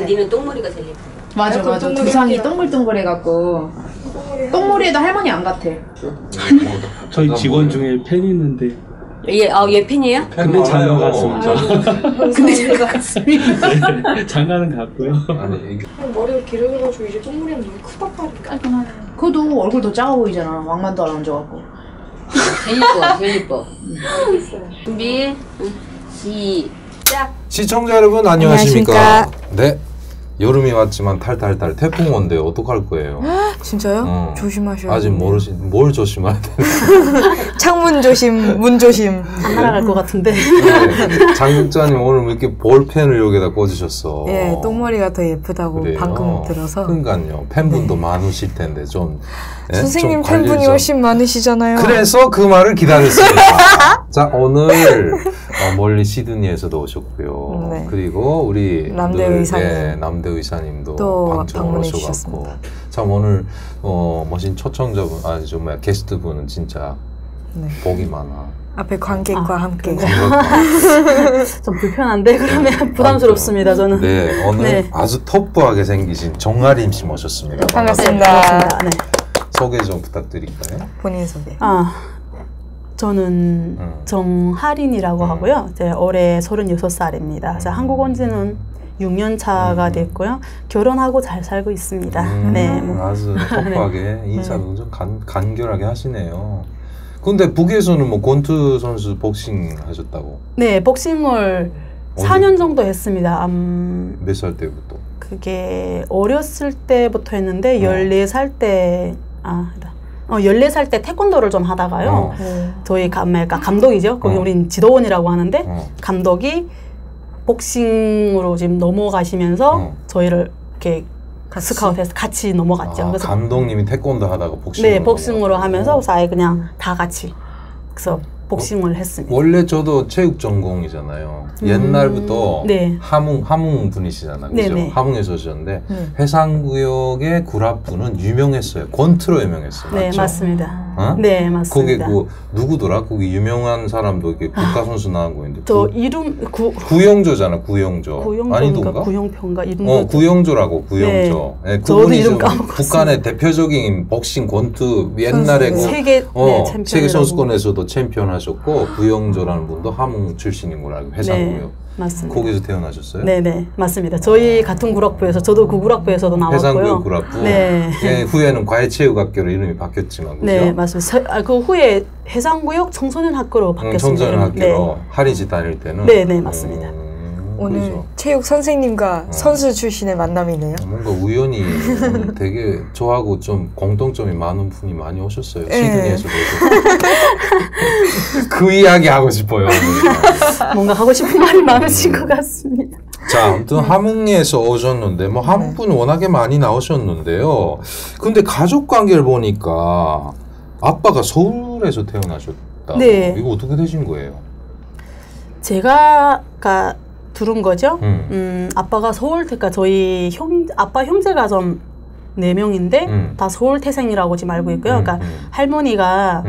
니는 똥머리가 제일 예뻐. 맞아 맞아. 두상이 동글동글해갖고 똥머리에도 할머니 안 같아. 저희 직원 중에 팬이 있는데 얘 팬이에요? 근데 장가 갔습니다. 근데 제가 네, 장가는 갔고요. 머리를 길어져가지고 이제 똥머리는 너무 크다 빠르게 깔끔하네. 그래도 얼굴 더 작아 보이잖아. 왕만도 안 얹어갖고. 제일 예뻐, 제일 예뻐. 준비, 시작. 시청자 여러분 안녕하십니까? 네. 여름이 왔지만 탈탈탈 태풍 온대 어떡할 거예요? 진짜요? 조심하셔야 아직 뭘 조심해야 돼? 창문 조심, 문 조심. 안 날아갈 것 같은데. 네, 장국자님 오늘 왜 이렇게 볼펜을 여기다 꽂으셨어? 예, 똥머리가 더 예쁘다고 그래요? 방금 들어서. 그러니까요. 팬분도 많으실 텐데 좀 선생님 좀 팬분이 훨씬 많으시잖아요. 그래서 그 말을 기다렸습니다. 자, 오늘 멀리 시드니에서도 오셨고요. 네. 그리고 우리 남대 의사님. 남대 의사님도 또 방청을 방문해 오셔갖고 주셨습니다. 참 오늘 멋진 초청자분 아니 정말 게스트분은 진짜 네. 복이 많아. 앞에 관객과 함께. 좀 불편한데 그러면 부담스럽습니다 저는. 네, 오늘 네. 아주 터프하게 생기신 정아림 씨 모셨습니다. 반갑습니다. 네. 소개 좀 부탁드릴까요? 본인 소개. 저는 정하린이라고 하고요. 이제 올해 36살입니다. 한국 온 지는 6년 차가 됐고요. 결혼하고 잘 살고 있습니다. 네, 아주 터프하게 인사도 좀 간결하게 하시네요. 근데 북에서는 뭐 권투 선수 복싱 하셨다고? 네, 복싱을 4년 정도 했습니다. 몇 살 때부터? 그게 어렸을 때부터 했는데 14살 때 14살 때 태권도를 좀 하다가요. 저희 감독이죠. 거기 우린 지도원이라고 하는데 감독이 복싱으로 지금 넘어가시면서 저희를 이렇게 스카우트해서 같이 넘어갔죠. 그래서 감독님이 태권도 하다가 복싱으로 네, 복싱으로 하면서 아예 그냥 다 같이 그래서 복싱을 했습니다. 원래 저도 체육 전공이잖아요. 옛날부터 네. 함흥 분이시잖아요. 그죠? 네네. 함흥에서 오셨는데 해상구역의 구라프는 유명했어요. 권투로 유명했어요. 네, 맞죠? 맞습니다. 어? 네, 맞습니다. 거기 누구더라? 거기 유명한 사람도 이렇게 국가 선수 나온 거 있는데. 저 이름 구영조잖아. 구영조. 아니던가? 구영표인가 이름. 구영조라고 구영조. 네. 네, 저도 그분이 이름 까먹었어요. 북한의 대표적인 복싱 권투 옛날에 세계 세계 선수권에서도 챔피언 하셨고 구영조라는 분도 함흥 출신인 걸로 알고 해상구역. 네, 맞습니다. 거기서 태어나셨어요? 네네 맞습니다. 저희 같은 구락부에서 저도 그 구락부에서도 나왔고요. 해상구역 구락부. 네. 네. 후에는 과해체육학교로 이름이 바뀌었지만 그죠? 네 맞습니다. 그 후에 해상구역 청소년 학교로 바뀌었습니다. 청소년 학교로 네. 하리지 다닐 때는. 네네 맞습니다. 오늘 그렇죠. 체육 선생님과 선수 출신의 만남이네요. 뭔가 우연히 되게 저하고 좀 공통점이 많은 분이 많이 오셨어요. 네. 시드니에서도 그 이야기 하고 싶어요. 뭔가 하고 싶은 말이 많으신 것 같습니다. 자, 아무튼 함흥에서 오셨는데 뭐 한국 분이 워낙에 많이 나오셨는데요. 근데 가족 관계를 보니까 아빠가 서울에서 태어나셨다. 네. 이거 어떻게 되신 거예요? 제가 들은 거죠. 아빠가 서울, 그러니까 저희 아빠 형제가 좀 4명인데 다 서울 태생이라고 지금 알고 있고요. 그러니까 할머니가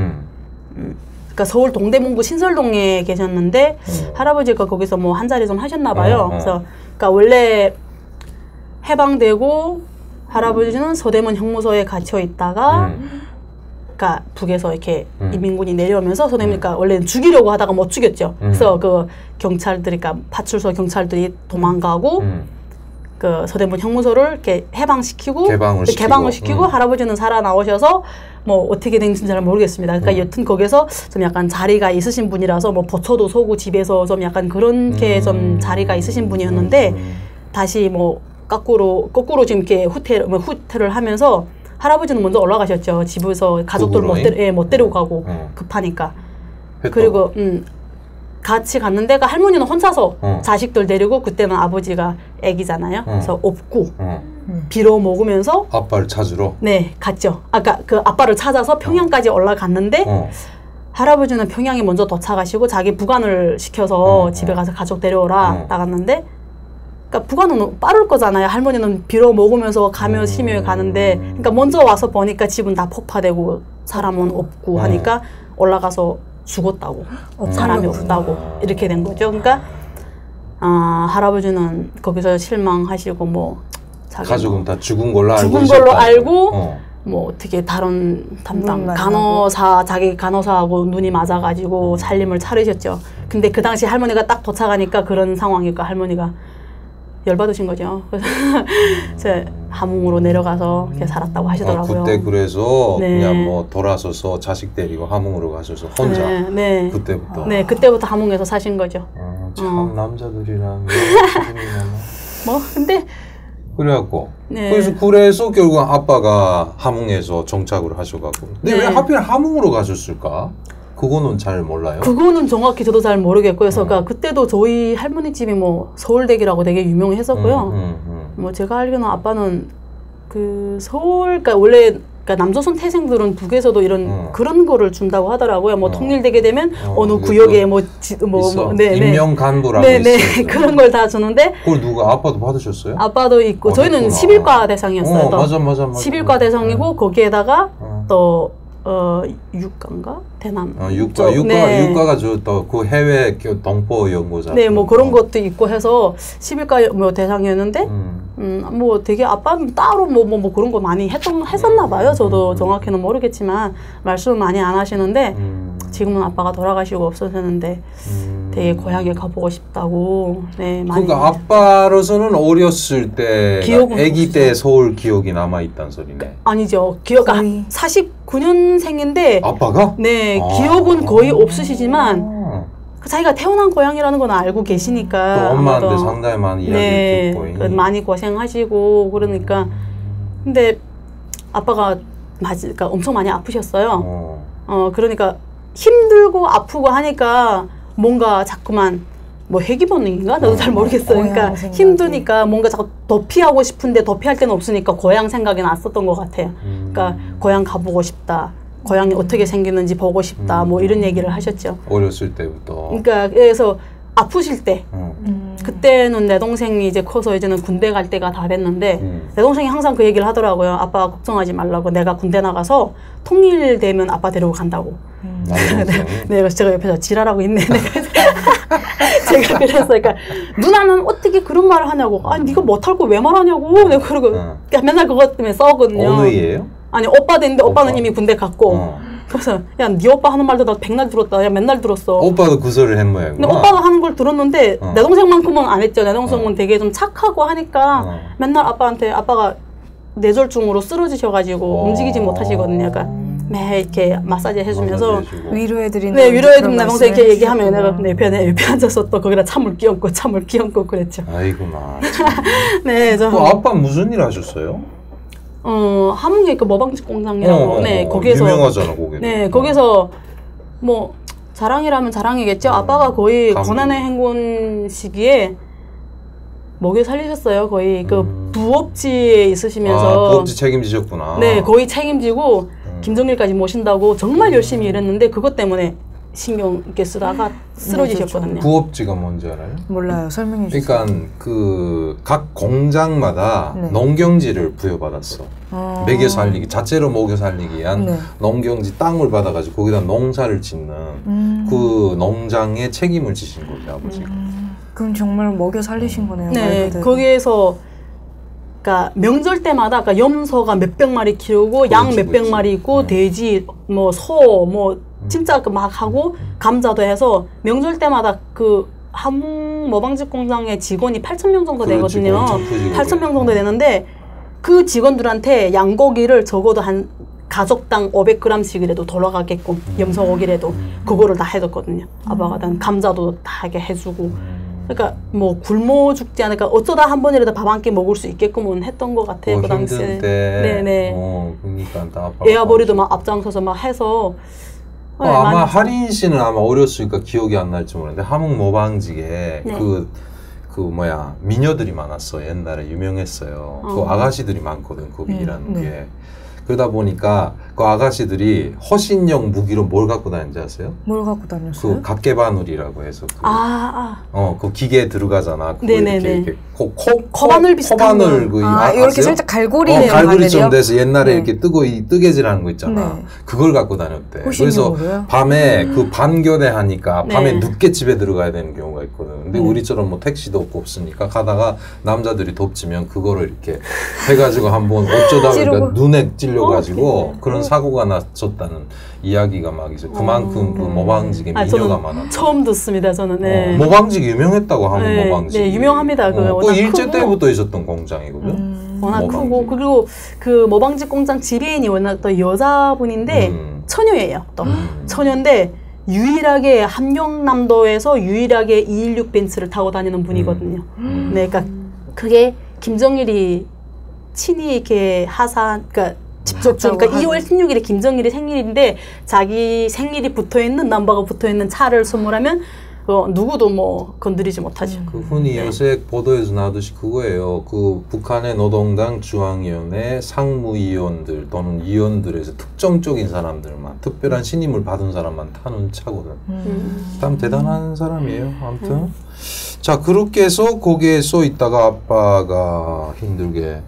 그러니까 서울 동대문구 신설동에 계셨는데 할아버지가 거기서 뭐 한 자리 좀 하셨나 봐요. 그래서 그러니까 원래 해방되고 할아버지는 서대문 형무소에 갇혀 있다가 그러니까 북에서 이렇게 인민군이 내려오면서 서대문이니까 원래는 죽이려고 하다가 못 죽였죠. 그래서 그 경찰들이, 그러니까 파출소 경찰들이 도망가고 그 서대문 형무소를 이렇게 개방을 시키고 할아버지는 살아나오셔서 뭐 어떻게 된지는 잘 모르겠습니다. 그러니까 여튼 거기서 좀 약간 자리가 있으신 분이라서 뭐 보초도 서고 집에서 좀 약간 그렇게 좀 자리가 있으신 분이었는데 다시 뭐 거꾸로 지금 이렇게 후퇴를 하면서 할아버지는 먼저 올라가셨죠. 집에서 가족들 못 데리고 가고 급하니까. 그리고 같이 갔는데 할머니는 혼자서 자식들 데리고, 그때는 아버지가 애기잖아요. 그래서 업고 빌어 먹으면서 아빠를 찾으러? 네, 갔죠. 아까 그 아빠를 찾아서 평양까지 올라갔는데 할아버지는 평양에 먼저 도착하시고 자기 부관을 시켜서 집에 가서 가족 데려오라 나갔는데, 그러니까 부관은 빠를 거잖아요. 할머니는 빌어 먹으면서 가며 심여 가는데, 그러니까 먼저 와서 보니까 집은 다 폭파되고 사람은 없고 하니까 올라가서 죽었다고, 사람이 없다고 이렇게 된 거죠. 그러니까 할아버지는 거기서 실망하시고 뭐 자기 가족은 다 죽은 걸로 알고 죽은 걸로 있었다. 알고 뭐 어떻게 다른 담당 간호사 자기 간호사하고 눈이 맞아가지고 살림을 차리셨죠. 근데 그 당시 할머니가 딱 도착하니까 그런 상황이니까 할머니가 열받으신 거죠. 그래서 이제 함흥으로 내려가서 이렇게 살았다고 하시더라고요. 그때 그래서 네. 그냥 뭐 돌아서서 자식 데리고 함흥으로 가셔서 혼자 네. 그때부터. 네, 그때부터 함흥에서 사신 거죠. 참 남자들이랑 뭐 근데 그래갖고 네. 그래서 결국 아빠가 함흥에서 정착을 하셔가지고. 근데 네. 왜 하필 함흥으로 가셨을까? 그거는 잘 몰라요. 그거는 정확히 저도 잘 모르겠고요. 그래서 그러니까 그때도 저희 할머니 집이 뭐 서울대기라고 되게 유명했었고요. 뭐 제가 알기로는 아빠는 그 서울, 그러니까 원래 그러니까 남조선 태생들은 북에서도 이런 그런 거를 준다고 하더라고요. 뭐 통일되게 되면 어느 구역에 뭐 임명 간부라고 있어요. 그런 걸 다 주는데. 그걸 누가 아빠도 받으셨어요? 아빠도 있고 저희는 11과 대상이었어요. 맞아. 11과 대상이고 거기에다가 또 육과인가? 대남. 육과가 저 또 그 해외 동포 연구자. 네, 뭐 그런 것도 있고 해서 11과 뭐 대상이었는데, 뭐 되게 아빠는 따로 뭐 그런 거 많이 했었나 봐요. 저도 정확히는 모르겠지만 말씀을 많이 안 하시는데 지금은 아빠가 돌아가시고 없어졌는데 되게 고향에 가보고 싶다고. 네, 많이. 그러니까 아빠로서는 어렸을 때, 아기 때 서울 기억이 남아 있단 소리네. 아니죠. 기억 49년생인데. 아빠가? 네, 기억은 거의 없으시지만. 자기가 태어난 고향이라는 건 알고 계시니까. 또 엄마한테 상당히 많이 이야기를 듣고. 많이 고생하시고 그러니까. 근데 아빠가 그러니까 엄청 많이 아프셨어요. 그러니까 힘들고 아프고 하니까 뭔가 자꾸만 뭐 회귀 본능인가? 나도 잘 모르겠어요. 그러니까 힘드니까 뭔가 자꾸 도피하고 싶은데 도피할 데는 없으니까 고향 생각이 났었던 것 같아요. 그러니까 고향 가보고 싶다. 고향이 어떻게 생기는지 보고 싶다. 뭐 이런 얘기를 하셨죠. 어렸을 때부터. 그러니까 그래서 아프실 때 그때는 내 동생이 이제 커서 이제는 군대 갈 때가 다 됐는데 내 동생이 항상 그 얘기를 하더라고요. 아빠 걱정하지 말라고. 내가 군대 나가서 통일되면 아빠 데리고 간다고. 네, 그래서 제가 옆에서 지랄하고 있네. 제가 그래서 그러니까 누나는 어떻게 그런 말을 하냐고. 아니 네가 못할 거 왜 말하냐고. 내가 그러고 그러니까 맨날 그것 때문에 싸우거든요. 어느 애예요? 아니 오빠도 있는데 오빠는 이미 군대 갔고 그래서 야 네 오빠 하는 말도 나 백날 들었다. 야 맨날 들었어. 오빠도 그 소리를 한 모양이구나. 근데 오빠가 하는 걸 들었는데 내 동생만큼은 안 했죠. 내 동생은 되게 좀 착하고 하니까 맨날 아빠한테 아빠가 뇌졸중으로 쓰러지셔가지고 움직이지 못하시거든요. 그러니까 매 이렇게 마사지 해주면서 위로해드리는. 네, 위로해주면 내 동생 이렇게 얘기하면 내가 내 옆에 앉아서 또 거기다 참을 끼얹고 그랬죠. 아이고마. 네, 저. 아빠 무슨 일 하셨어요? 함흥에 그 모방직 공장이라고. 네, 거기에서. 유명하잖아, 거기. 네, 거기서 뭐 자랑이라면 자랑이겠죠. 아빠가 거의 고난의 행군 시기에 먹여 살리셨어요. 거의 그 부업지에 있으시면서. 부업지 책임지셨구나. 네, 거의 책임지고 김정일까지 모신다고 정말 열심히 일했는데 그것 때문에 신경 있게 쓰다가 쓰러지셨거든요. 부업지가 뭔지 알아요? 몰라요. 설명해 주세요. 그러니까 그 각 공장마다 농경지를 부여받았어. 먹여 살리기, 자체로 먹여 살리기 위한 농경지 땅을 받아가지고 거기다 농사를 짓는 그 농장에 책임을 지신 거죠, 아버지가. 그럼 정말 먹여 살리신 거네요. 네, 거기에서 그러니까 명절 때마다 그러니까 염소가 몇백 마리 키우고 양 몇백 마리 있고 돼지 뭐 소 뭐 진짜 막 하고 감자도 해서 명절 때마다 그 함흥 모방직 공장의 직원이 8,000명 정도 되거든요. 8,000명 정도 되는데 그 직원들한테 양고기를 적어도 한 가족당 500g씩이라도 돌아가게끔 염소고기라도 그거를 다 해줬거든요. 아빠가 난 감자도 다 하게 해주고. 그러니까 뭐 굶어 죽지 않을까 어쩌다 한 번이라도 밥 한 끼 먹을 수 있게끔은 했던 것 같아요. 그 당시에. 힘들 때. 네네. 그러니까 애아버리도 막 앞장서서 막 해서. 네, 아마 하린 씨는 아마 어렸으니까 기억이 안 날지 모르는데 함흥 모방직에 그 뭐야 미녀들이 많았어. 옛날에 유명했어요. 그 아가씨들이 많거든. 거기 일하는 게. 그러다 보니까 그 아가씨들이 허신용 무기로 뭘 갖고 다니는지 아세요? 뭘 갖고 다녔어요? 그 각개바늘이라고 해서 그 기계에 들어가잖아. 네네네. 코바늘 비슷한 코바늘 이렇게 살짝 갈고리 갈고리처럼 돼서 옛날에 이렇게 뜨개질하는 거 있잖아. 그걸 갖고 다녔대. 그래서 밤에 그 반교대 하니까 밤에 늦게 집에 들어가야 되는 경우가 있거든. 근데 우리처럼 뭐 택시도 없고 없으니까 가다가 남자들이 덮치면 그거를 이렇게 해가지고 한번 어쩌다 그러니까 눈에 찔려가지고 그런 사고가 났었다는 이야기가 막 이제 그만큼 그 모방지게 미녀가 많았다. 처음 듣습니다, 저는. 네. 모방지기 유명했다고 하면 모방지기. 네, 유명합니다. 그 일제 때부터 있었던 공장이거든. 워낙 모방지기. 크고 그리고 그 모방지 공장 지배인이 워낙 또 여자분인데 처녀예요. 또 처녀인데 유일하게 함경남도에서 유일하게 216 벤츠를 타고 다니는 분이거든요. 네, 그러니까 그게 김정일이 친히 이렇게 그러니까 직접 그러니까 2월 16일에 김정일이 생일인데 자기 생일이 붙어있는 넘버가 붙어있는 차를 선물하면 누구도 뭐 건드리지 못하죠. 그 흔히 요새 보도에서 나오듯이 그거예요. 그 북한의 노동당 중앙위원회 상무위원들 또는 위원들에서 특정적인 사람들만 특별한 신임을 받은 사람만 타는 차거든. 참 대단한 사람이에요. 아무튼 자 그렇게 해서 거기에 서 있다가 아빠가 힘들게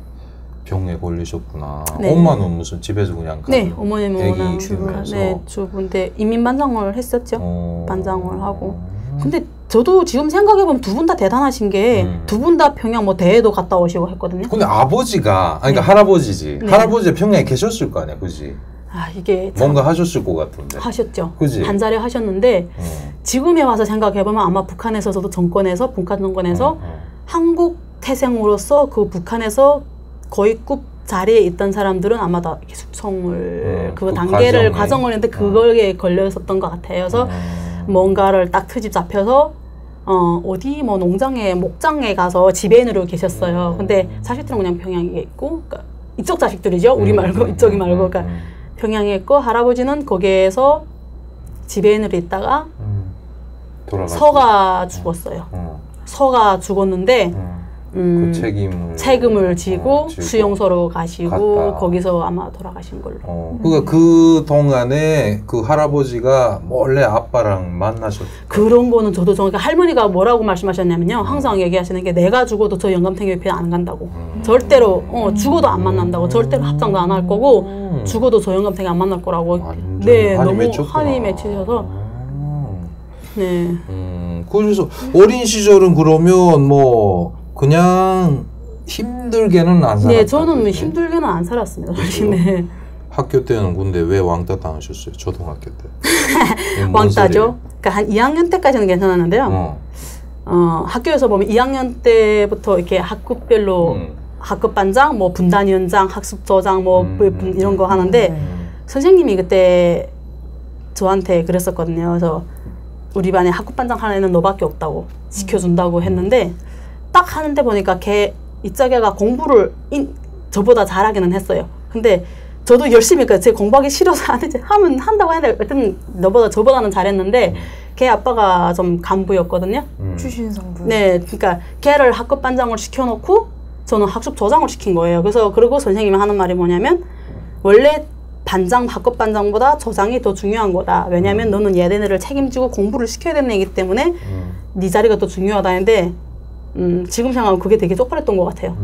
병에 걸리셨구나. 네. 엄마는 무슨 집에서 그냥 네, 어머님은 워낙 키우면서. 네, 주부인데 이민반장을 했었죠. 반장을 하고. 근데 저도 지금 생각해보면 두 분 다 대단하신 게 두 분 다 평양 뭐 대회도 갔다 오시고 했거든요. 근데 아버지가 그러니까 네. 할아버지지. 네. 할아버지가 평양에 계셨을 거 아니야, 그지? 아 이게 뭔가 하셨을 것 같은데. 하셨죠. 그지? 한자리 하셨는데 지금에 와서 생각해보면 아마 북한에서도 정권에서 북한 정권에서 한국 태생으로서 그 북한에서 거의급 자리에 있던 사람들은 아마 다 이렇게 숙성을 그 단계를 과정을 했는데 그거에 걸려 있었던 것 같아요. 그래서 뭔가를 딱 트집 잡혀서 어디 뭐 농장에 목장에 가서 지배인으로 계셨어요. 근데 자식들은 그냥 평양에 있고 그러니까 이쪽 자식들이죠. 우리 말고 이쪽이 말고 그러니까 평양에 있고 할아버지는 거기에서 지배인으로 있다가 서가 죽었어요. 서가 죽었는데 그 책임을 지고 수용소로 가시고 갔다. 거기서 아마 돌아가신 걸로. 그러니까 그 동안에 그 할아버지가 몰래 아빠랑 만나셨. 그런 거는 저도 정확히 할머니가 뭐라고 말씀하셨냐면요. 항상 얘기하시는 게 내가 죽어도 저 영감탱교협회 안 간다고. 절대로 죽어도 안 만난다고. 절대로 합장도 안 할 거고 죽어도 저 영감탱이 안 만날 거라고. 네, 너무 한이 맺히셔서. 네. 그래서 어린 시절은 그러면 뭐 그냥 힘들게는 안 살았다. 네, 저는 힘들게는 안 살았습니다. 네. 학교 때는 근데 왜 왕따 당하셨어요? 초등학교 때. 왕따죠. 그러니까 한 2학년 때까지는 괜찮았는데요. 학교에서 보면 2학년 때부터 이렇게 학급별로 학급반장, 뭐 분단위원장, 학습조장 뭐 이런 거 하는데 선생님이 그때 저한테 그랬었거든요. 그래서 우리 반에 학급반장 하는 애는 너밖에 없다고 시켜준다고 했는데 딱 하는데 보니까 이짝애가 공부를 저보다 잘하기는 했어요. 근데 저도 열심히 제 공부하기 싫어서 안 했지. 한다고 했는데 일단 저보다는 잘했는데 걔 아빠가 좀 간부였거든요. 추신성부. 네, 그러니까 걔를 학급반장을 시켜놓고 저는 학습조장을 시킨 거예요. 그리고 선생님이 하는 말이 뭐냐면 원래 학급반장보다 조장이 더 중요한 거다. 왜냐면 너는 얘네들을 책임지고 공부를 시켜야 되는 애기 때문에 네 자리가 더 중요하다 했는데 지금 생각하면 그게 되게 쪽팔렸던 것 같아요.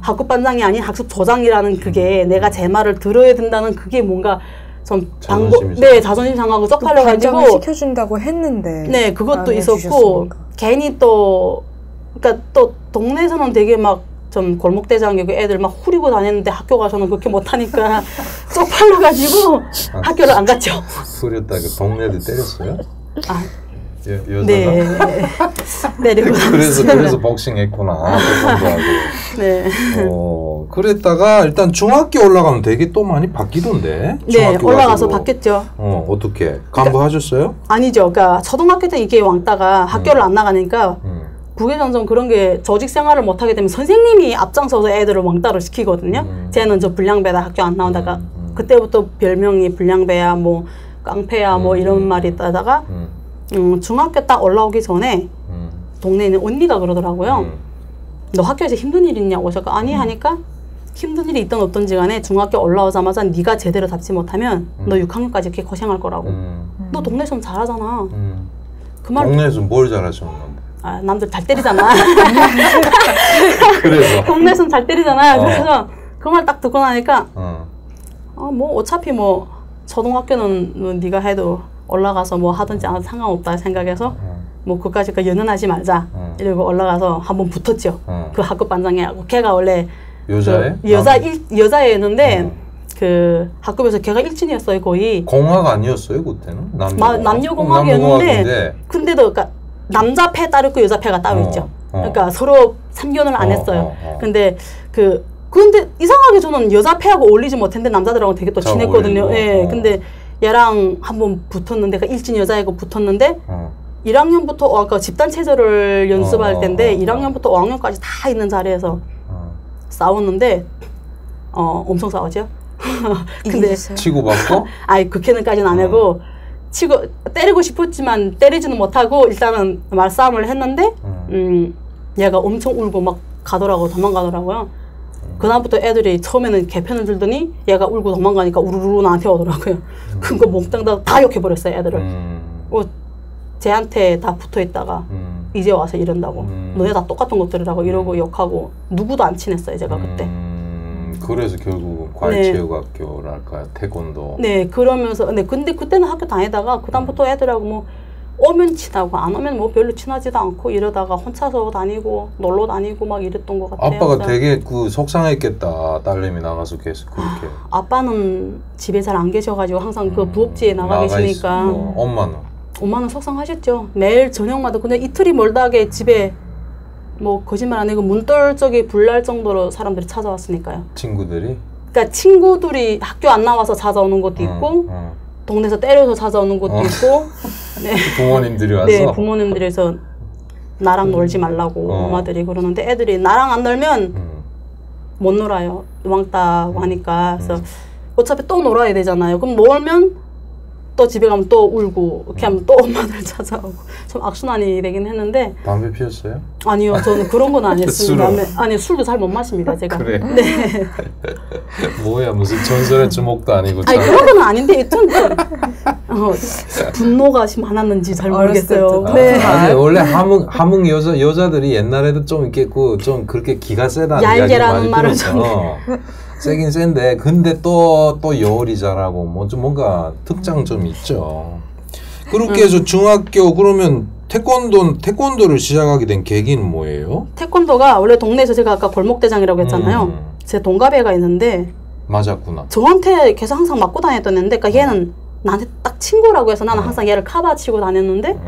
학급반장이 아닌 학습조장이라는 그게 내가 제 말을 들어야 된다는 그게 뭔가 좀 자존심 상하고 쪽팔려가지고 반장을 시켜준다고 했는데 네, 그것도 있었고 괜히 또 그러니까 또 동네에서는 되게 막 좀 골목대장이고 애들 막 후리고 다녔는데 학교 가서는 그렇게 못하니까 쪽팔려가지고 학교를 안 갔죠. 후렸다고 동네들 때렸어요? 아, 여자가? 네. 내리고 그래서 복싱했구나. 네. 그랬다가 일단 중학교 올라가면 되게 또 많이 바뀌던데. 네, 올라가서 바뀌었죠. 어떻게? 간부하셨어요? 아니죠. 그러니까 초등학교 때 이게 왕따가 학교를 안 나가니까 부계장점 그런 게 조직 생활을 못 하게 되면 선생님이 앞장서서 애들을 왕따를 시키거든요. 쟤는 저 불량배다 학교 안 나온다가 그때부터 별명이 불량배야 뭐 깡패야 뭐 이런 말이 있다가 중학교 딱 올라오기 전에 동네에 있는 언니가 그러더라고요. 너 학교에서 힘든 일 있냐고. 제가 아니 하니까 힘든 일이 있든 없든지 간에 중학교 올라오자마자 네가 제대로 답지 못하면 너 6학년까지 이렇게 고생할 거라고. 너 동네에서는 잘하잖아. 그 말 동네에서 뭘 잘하셨는데? 아, 남들 잘 때리잖아. 그래서 동네에서는 잘 때리잖아. 그래서 그 말 딱 듣고 나니까 뭐 어차피 뭐 초등학교는 네가 해도 올라가서 뭐 하든지 안 해도 상관없다 생각해서 뭐 그까짓 연연하지 말자 이러고 올라가서 한번 붙었죠. 그 학급 반장이하고 걔가 원래 여자애? 그 여자애였는데 그 학급에서 걔가 일진이었어요 거의. 공학 아니었어요 그때는? 남녀공학이었는데 근데도 그러니까 남자패 따로 있고 여자패가 따로 있죠. 그러니까 서로 참견을 안 했어요. 근데 근데 이상하게 저는 여자패하고 어울리지 못했는데 남자들하고 되게 또 친했거든요. 예. 근데 얘랑 한번 붙었는데 그 일진 여자애가 붙었는데 1학년부터 아까 집단 체제를 연습할 때인데 1학년부터 5학년까지 다 있는 자리에서 싸웠는데 엄청 싸우죠. 근데 치고받고? 아니 그렇게는까지는 안 하고 때리고 싶었지만 때리지는 못하고 일단은 말싸움을 했는데 얘가 엄청 울고 막 도망가더라고요. 그다음부터 애들이 처음에는 개편을 들더니 얘가 울고 도망가니까 우르르 나한테 오더라고요. 그거 몽땅 다 욕해버렸어요 애들을. 쟤한테 다 붙어있다가 이제 와서 이런다고 너네 다 똑같은 것들이라고 이러고 욕하고 누구도 안 친했어요 제가 그때. 그래서 결국 과외체육학교랄까요? 태권도. 네 그러면서 근데 그때는 학교 다니다가 그다음부터 애들하고 뭐 오면 친하고 안 오면 뭐 별로 친하지도 않고 이러다가 혼자서 다니고 놀러 다니고 막 이랬던 것 같아요. 아빠가 되게 속상했겠다. 딸내미 나가서 계속 그렇게. 아빠는 집에 잘 안 계셔가지고 항상 그 부업지에 나가 계시니까. 엄마는 속상하셨죠. 매일 저녁마다 그냥 이틀이 멀다하게 집에 뭐 거짓말 안 하고 문떨적이 불날 정도로 사람들이 찾아왔으니까요. 친구들이? 그러니까 친구들이 학교 안 나와서 찾아오는 것도 있고 동네에서 때려서 찾아오는 것도 있고 네. 부모님들이 와서? 네, 부모님들에서 나랑 놀지 말라고 엄마들이 그러는데 애들이 나랑 안 놀면 못 놀아요. 왕따고 하니까. 그래서 어차피 또 놀아야 되잖아요. 그럼 놀면 또 집에 가면 또 울고 이렇게 하면 또 엄마들 찾아오고 좀 악순환이 되긴 했는데. 담배 피웠어요? 아니요, 저는 그런 건 안 했습니다. 아니 술도 잘 못 마십니다 제가. 그래? 네. 뭐야 무슨 전설의 주먹도 아니고. 아니 그런 건 아닌데 좀 분노가 많았는지 잘 모르겠어요. 네. 아니 원래 함흥 여자들이 옛날에도 좀 이렇게 좀 그렇게 기가 세다는 얄개라는 말을 좀. 세긴 센데 근데 또 여울이자라고 뭐 좀 뭔가 특장점이 있죠. 그렇게 해서 중학교 그러면 태권도를 시작하게 된 계기는 뭐예요? 태권도가 원래 동네에서 제가 아까 골목대장이라고 했잖아요. 제 동갑애가 있는데 맞았구나. 저한테 계속 항상 맞고 다녔던 애인데 그러니까 얘는 나한테 딱 친구라고 해서 나는 항상 얘를 카바치고 다녔는데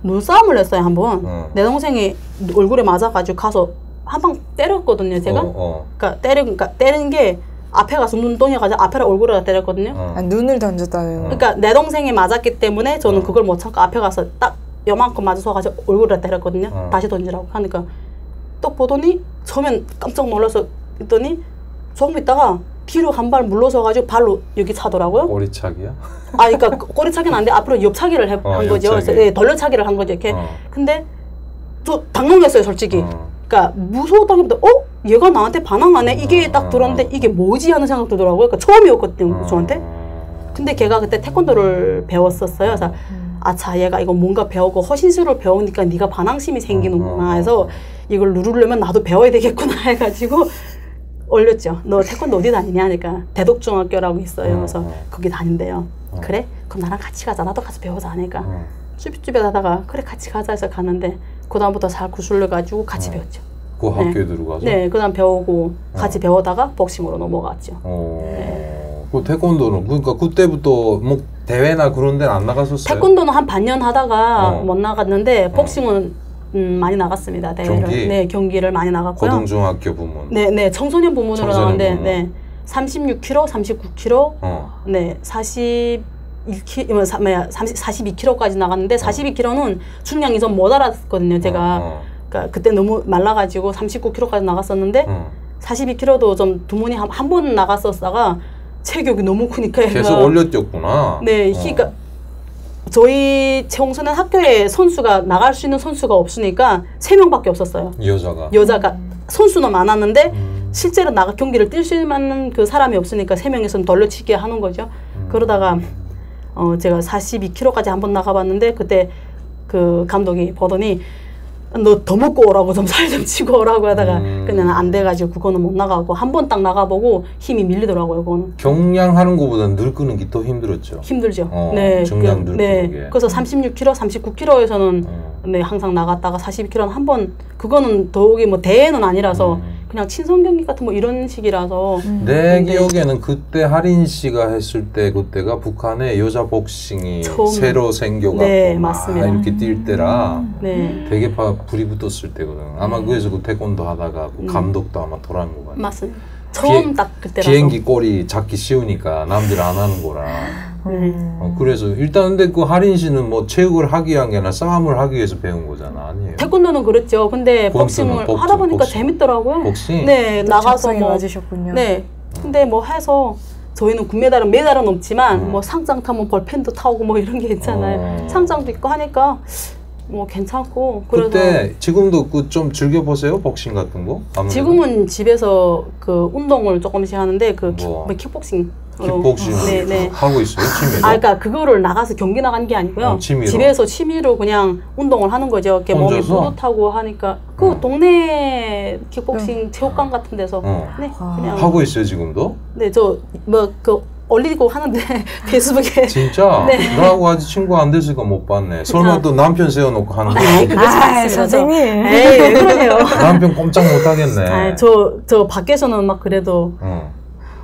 눈싸움을 했어요 한번. 내 동생이 얼굴에 맞아가지고 가서 한 방 때렸거든요 제가. 그러니까 때린 게 앞에 가서 눈덩이 가지고 앞에라 얼굴에다 때렸거든요. 눈을 던졌다는. 그러니까 내 동생이 맞았기 때문에 저는 그걸 못 참고 앞에 가서 딱 요만큼 맞아서 가지고 얼굴에다 때렸거든요. 다시 던지라고 하니까 또 보더니 처음엔 깜짝 놀라서 있더니 조금 있다가 뒤로 한 발 물러서 가지고 발로 여기 차더라고요. 꼬리차기야? 그러니까 꼬리차기는 안 돼. 앞으로 옆차기를 한 거죠. 그래서 돌려차기를 한 거죠 이렇게. 근데 저 당황했어요 솔직히. 그러니까 무서웠다기보다 얘가 나한테 반항하네 이게 딱 들었는데 이게 뭐지 하는 생각 들더라고요. 그러니까 처음이었거든요 저한테. 근데 걔가 그때 태권도를 배웠었어요. 그래서 아차 얘가 이거 뭔가 배우고 허신술을 배우니까 네가 반항심이 생기는구나 해서 이걸 누르려면 나도 배워야 되겠구나 해가지고 올렸죠. 너 태권도 어디 다니냐 하니까 대덕중학교라고 있어요. 그래서 거기 다닌대요. 그래? 그럼 나랑 같이 가자. 나도 가서 배우자 하니까 쭈뼛쭈뼛 하다가 그래 같이 가자 해서 가는데 그 다음부터 잘 구슬려가지고 같이 배웠죠. 그 학교에 들어가서? 네, 그 다음 배우고 같이 배우다가 복싱으로 넘어갔죠. 그 태권도는 그러니까 그때부터 뭐 대회나 그런 데는 안 나갔었어요? 태권도는 한 반년 하다가 못 나갔는데 복싱은 많이 나갔습니다. 대회를. 경기? 네, 경기를 많이 나갔고요. 고등중학교 부문? 네, 청소년 부문으로 나왔는데 네, 36kg, 39kg, 네, 42kg까지 나갔는데 42kg는 중량이 좀 못 알았거든요. 제가 그러니까 그때 너무 말라가지고 39kg까지 나갔었는데 42kg도 좀 두문이 한 번 나갔었다가 체격이 너무 크니까 계속 올려뛰었구나. 네, 그러니까 저희 청소년 학교에 선수가 나갈 수 있는 선수가 없으니까 3명밖에 없었어요. 여자가 선수는 많았는데 실제로 경기를 뛸 수 있는 그 사람이 없으니까 3명이서 돌려치기 하는 거죠. 그러다가 제가 42kg까지 한번 나가봤는데 그때 그 감독이 보더니 너 더 먹고 오라고 좀 살 좀 치고 오라고 하다가 그냥 안 돼가지고 그거는 못 나가고 한 번 딱 나가보고 힘이 밀리더라고요. 그거는 경량하는 것보다 늙는 게 더 힘들었죠. 힘들죠. 네, 중량 늙는 게. 그래서 36kg, 39kg에서는 네, 항상 나갔다가 42kg는 한 번, 그거는 더욱이 뭐 대회는 아니라서 그냥 친선 경기 같은 뭐 이런 식이라서. 내 기억에는 그때 하린 씨가 했을 때 그때가 북한의 여자 복싱이 처음. 새로 생겨갖고 네, 막 맞습니다. 이렇게 뛸 때라 네. 되게 불이 붙었을 때거든. 아마 그래서 그 태권도 하다가 그 감독도 아마 돌아온 거 같아요. 맞습니다. 처음 딱 그때라서. 비행기 꼬리 잡기 쉬우니까 남들 안 하는 거라. 그래서 일단 근데 그 하린 씨는 뭐 체육을 하기 위한 게 아니라 싸움을 하기 위해서 배운 거잖아, 아니에요? 태권도는 그랬죠. 근데 복싱을 하다 보니까 복싱. 재밌더라고요. 복싱? 네, 나가서 적성에 뭐 맞으셨군요. 네. 근데 뭐 해서 저희는 금메달은 메달은 없지만 뭐 상장 타면 벌펜도 타고 뭐 이런 게 있잖아요. 상장도 있고 하니까 뭐 괜찮고. 그래서 그때 지금도 그 좀 즐겨 보세요, 복싱 같은 거? 아무래도? 지금은 집에서 그 운동을 조금씩 하는데 그 뭐. 킥복싱. 킥복싱 네, 네. 하고 있어요, 취미로? 아, 그러니까 그거를 나가서 경기 나간 게 아니고요. 취미로? 집에서 취미로 그냥 운동을 하는 거죠. 이렇게 몸이 혼자서? 뿌듯하고 하니까 그 동네 킥복싱 체육관 같은 데서 네, 그냥 하고 있어요, 지금도? 네, 저 뭐 그 올리고 하는데 페이스북에 진짜? 네. 나하고 아직 친구 안 됐으니까 못 봤네. 설마 또 남편 세워놓고 하는 거? 아, 선생님. 에이, 왜 그러세요? 남편 꼼짝 못 하겠네. 아, 저 밖에서는 막 그래도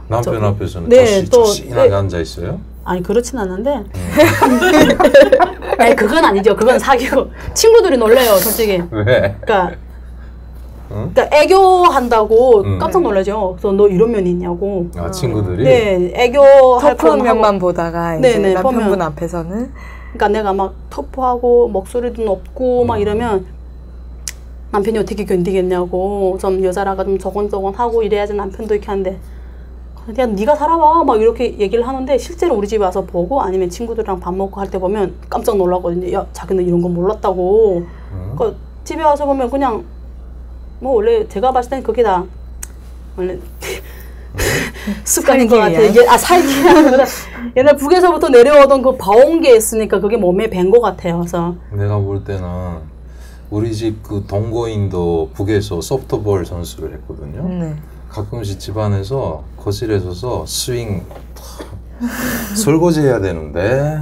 남편 앞에서는 네, 또 조신하게 네. 앉아 있어요? 아니 그렇진 않은데. 아니 그건 아니죠. 그건 사기고 친구들이 놀래요, 솔직히. 왜? 그러니까 애교한다고 깜짝 놀라죠. 그래서 너 이런 면이 있냐고. 아, 친구들이? 네, 애교할 터프한 뻔하고. 면만 보다가 이제 네네, 남편분 보면. 앞에서는 그러니까 내가 막 터프하고 목소리도 높고 막 이러면 남편이 어떻게 견디겠냐고. 좀 여자라가 좀 조곤조곤하고 이래야지 남편도 이렇게 하는데 야 네가 살아봐 막 이렇게 얘기를 하는데 실제로 우리 집에 와서 보고 아니면 친구들이랑 밥 먹고 할 때 보면 깜짝 놀라거든요. 야 자기는 이런 건 몰랐다고. 그러니까 집에 와서 보면 그냥 뭐 원래 제가 봤을 땐 그게 다 원래 습관인 것 같아요. 이게 살기라는 거보다 옛날 북에서부터 내려오던 그 봐온 게 있으니까 그게 몸에 밴 것 같아요. 그래서 내가 볼 때는 우리 집 그 동거인도 북에서 소프트볼 선수를 했거든요. 네. 가끔씩 집안에서 거실에 서서 스윙 설거지 해야 되는데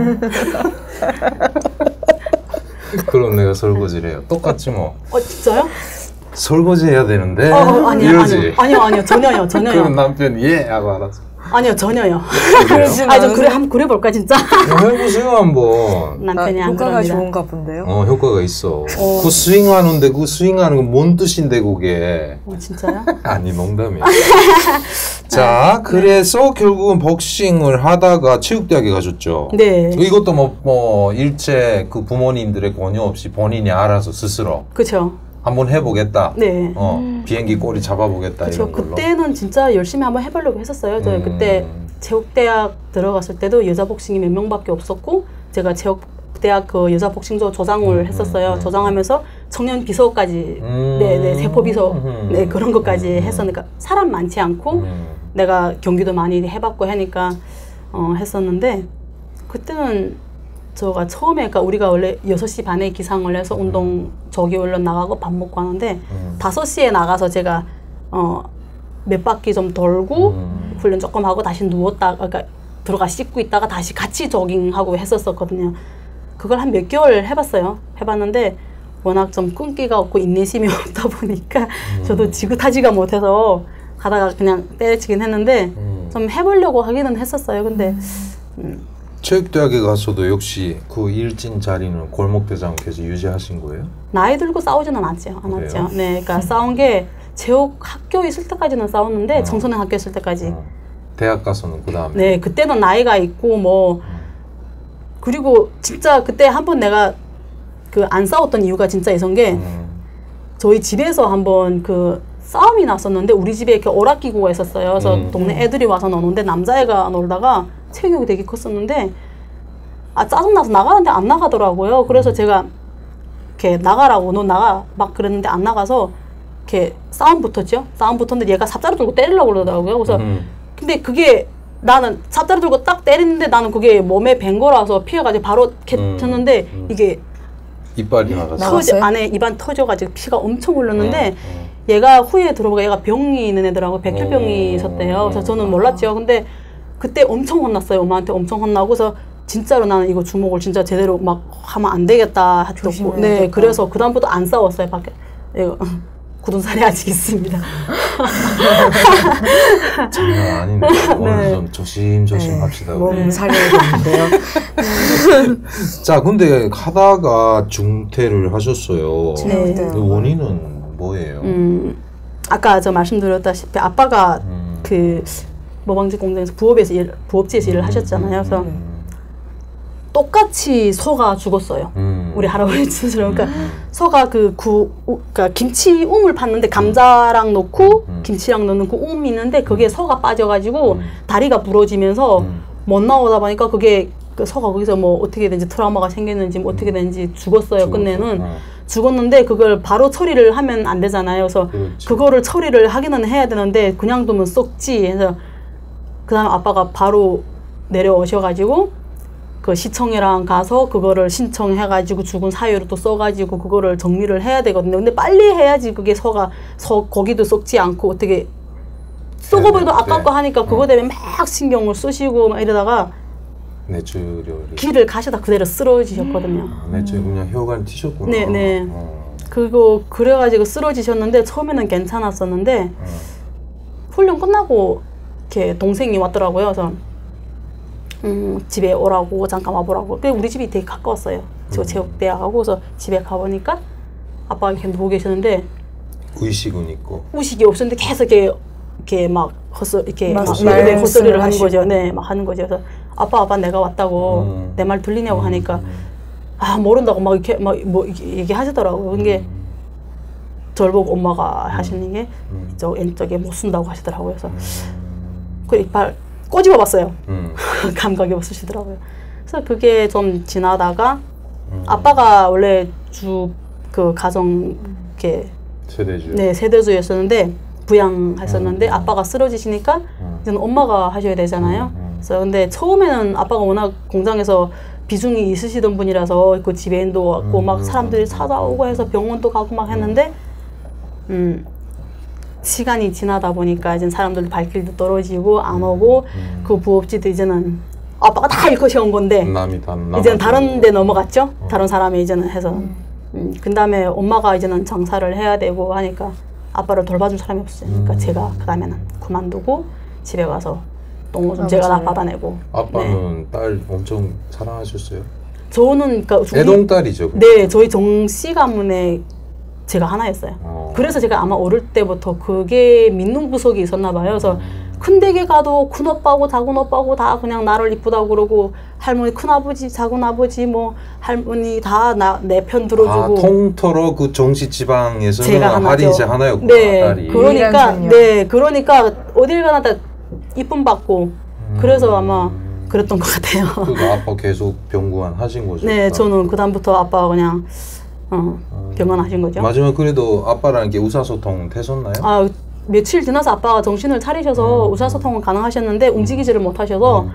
그럼 내가 설거지를 해요. 똑같지 뭐. 진짜요? 설거지 해야 되는데 아니요, 이러지. 아니요, 전혀요. 그럼 남편이 예 하고 알았어. 아니요, 전혀요. 그러진 좀 그래 한번 그래 볼까 진짜. 해보세요 한번. 남편이 안 효과가 그럽니다. 좋은가 본데요. 효과가 있어. 그 스윙하는데 그 스윙하는 건 뭔 뜻인데 그게. 진짜요? 아니 농담이야. 자, 그래서 결국은 복싱을 하다가 체육대학에 가셨죠. 네. 이것도 뭐 일체 그 부모님들의 권유 없이 본인이 알아서 스스로 그렇죠. 한번 해보겠다. 네. 비행기 꼬리 잡아보겠다 그렇죠. 이런 걸로. 그때는 진짜 열심히 한번 해보려고 했었어요. 저 그때 체육대학 들어갔을 때도 여자 복싱이 몇 명밖에 없었고 제가 체육대학 그 여자 복싱조 조장을 했었어요. 조장하면서 청년 비서까지, 네, 세포 비서, 네, 그런 것까지 했었으니까 사람 많지 않고 내가 경기도 많이 해봤고 하니까 했었는데 그때는 저가 처음에 그러니까 우리가 원래 6시 반에 기상을 해서 운동 저기 얼른 나가고 밥 먹고 하는데 5시에 나가서 제가 몇 바퀴 좀 돌고 훈련 조금 하고 다시 누웠다가 그러니까 들어가 씻고 있다가 다시 같이 조깅하고 했었거든요. 그걸 한 몇 개월 해봤어요. 해봤는데 워낙 좀 끈기가 없고 인내심이 없다 보니까 저도 지긋하지가 못해서 가다가 그냥 때려치긴 했는데 좀 해보려고 하기는 했었어요. 근데 체육대학에 가서도 역시 그 일진 자리는 골목대장 계속 유지하신 거예요? 나이 들고 싸우지는 않았죠. 그래요? 네, 그러니까 싸운 게 체육 학교 있을 때까지는 싸웠는데 청소년 학교 있을 때까지. 대학 가서는 그 다음에. 네, 그때는 나이가 있고 뭐 그리고 진짜 그때 한번 내가 그 안 싸웠던 이유가 진짜 있었던 게 저희 집에서 한번 그 싸움이 났었는데 우리 집에 이렇게 오락기구가 있었어요. 그래서 동네 애들이 와서 노는데 남자애가 놀다가 체격이 되게 컸었는데 짜증나서 나가는데 안 나가더라고요. 그래서 제가 이렇게 나가라고 너 나가 막 그랬는데 안 나가서 이렇게 싸움 붙었죠. 싸움 붙었는데 얘가 삽자루 들고 때리려고 그러더라고요. 그래서 근데 그게 나는 삽자루 들고 딱 때리는데 나는 그게 몸에 밴 거라서 피해가지고 바로 이렇게 쳤는데 이게 이빨이 나갔어. 안에 입안 터져가지고 피가 엄청 흘렀는데 얘가 후에 들어보고 얘가 병이 있는 애들하고 백혈병이 있었대요. 그래서 저는 몰랐죠. 근데 그때 엄청 혼났어요. 엄마한테 엄청 혼나고 그래서 진짜로 나는 이거 주목을 진짜 제대로 막 하면 안 되겠다 했고, 네, 그래서 그 다음부터 안 싸웠어요. 밖에 이거 굳은 살이 아직 있습니다. 장난 아닌데 오늘 좀 조심조심 합시다. 몸 살려야 되는데요. 자, 근데 하다가 중퇴를 하셨어요. 네. 그 원인은 뭐예요? 아까 저 말씀드렸다시피 아빠가 그 모방지 공장에서 부업지에서 일을 하셨잖아요. 그래서 똑같이 소가 죽었어요. 우리 할아버지처럼. 그러니까 소가 그러니까 김치 um을 팠는데 감자랑 넣고 김치랑 넣는 그 um이 있는데 그게 소가 빠져가지고 다리가 부러지면서 못 나오다 보니까 그게 그 소가 거기서 뭐 어떻게 된지 트라우마가 생겼는지 뭐 어떻게 된지 죽었어요. 끝내는 죽었는데 그걸 바로 처리를 하면 안 되잖아요. 그래서 그렇지. 그거를 처리를 하기는 해야 되는데 그냥 두면 썩지. 그래서 그다음에 아빠가 바로 내려오셔가지고 그 시청에랑 가서 그거를 신청해가지고 죽은 사유를 또 써가지고 그거를 정리를 해야 되거든요. 근데 빨리 해야지 그게 고기도 썩지 않고 어떻게 썩어버려도 아깝고 하니까 그거 때문에 막 신경을 쓰시고 막 이러다가 뇌출혈이 길을 가시다 그대로 쓰러지셨거든요. 뇌출 그냥 혈관 튀셨구나. 네네. 그래가지고 쓰러지셨는데 처음에는 괜찮았었는데 훈련 끝나고 이렇게 동생이 왔더라고요. 그래서 집에 오라고 잠깐 와보라고. 근데 우리 집이 되게 가까웠어요. 저 체육대학하고. 그래서 집에 가보니까 아빠가 이렇게 누워 계셨는데 의식은 있고 의식이 없었는데 계속 이렇게 막 헛소리를 하는 거죠. 네, 막 하는 거죠. 그래서 아빠 내가 왔다고 내 말 들리냐고 하니까 아 모른다고 막 이렇게 막 뭐 얘기하시더라고요. 그게 저를 보고 엄마가 하시는 게 저 왼쪽에 못 쓴다고 하시더라고요. 그래서 그 이빨 꼬집어봤어요. 감각이 없으시더라고요. 그래서 그게 좀 지나다가 아빠가 원래 그 가정 이렇게 세대주. 네, 세대주였었는데 부양했었는데 아빠가 쓰러지시니까 이제는 엄마가 하셔야 되잖아요. 그래서 근데 처음에는 아빠가 워낙 공장에서 비중이 있으시던 분이라서 그 지배인도 왔고 막 사람들이 찾아오고 해서 병원도 가고 막 했는데 시간이 지나다 보니까 이제 사람들도 발길도 떨어지고 안 오고 그 부업지도 이제는 아빠가 다 일컷이 온 건데 이제는 다른 데 넘어갔죠. 다른 사람이 이제는 해서 그 다음에 엄마가 이제는 장사를 해야 되고 하니까 아빠를 돌봐준 사람이 없으니까 제가 그 다음에는 그만두고 집에 가서 똥을 좀 제가 다 받아내고. 아빠는 네. 딸 엄청 사랑하셨어요? 저는 그러니까 애동딸이죠. 네, 저희 정씨 가문에 제가 하나였어요. 그래서 제가 아마 어릴 때부터 그게 믿는 구석이 있었나 봐요. 그래서 큰 댁에 가도 큰 오빠고 작은 오빠고 다 그냥 나를 이쁘다고 그러고 할머니 큰아버지 작은아버지 뭐 할머니 다 내 편 들어주고. 통틀어 그 정씨 지방에서는 할인세 하나였구나. 네, 딸이. 그러니까 어딜 가나 다 이쁨 받고 그래서 아마 그랬던 것 같아요. 그러니까 아빠 계속 병구안 하신 거죠? 네, 저는 그 다음부터 아빠가 그냥 병원하신 거죠. 마지막 그래도 아빠랑 게 의사소통 되셨나요? 아, 며칠 지나서 아빠가 정신을 차리셔서 의사소통은 가능하셨는데 움직이지를 못하셔서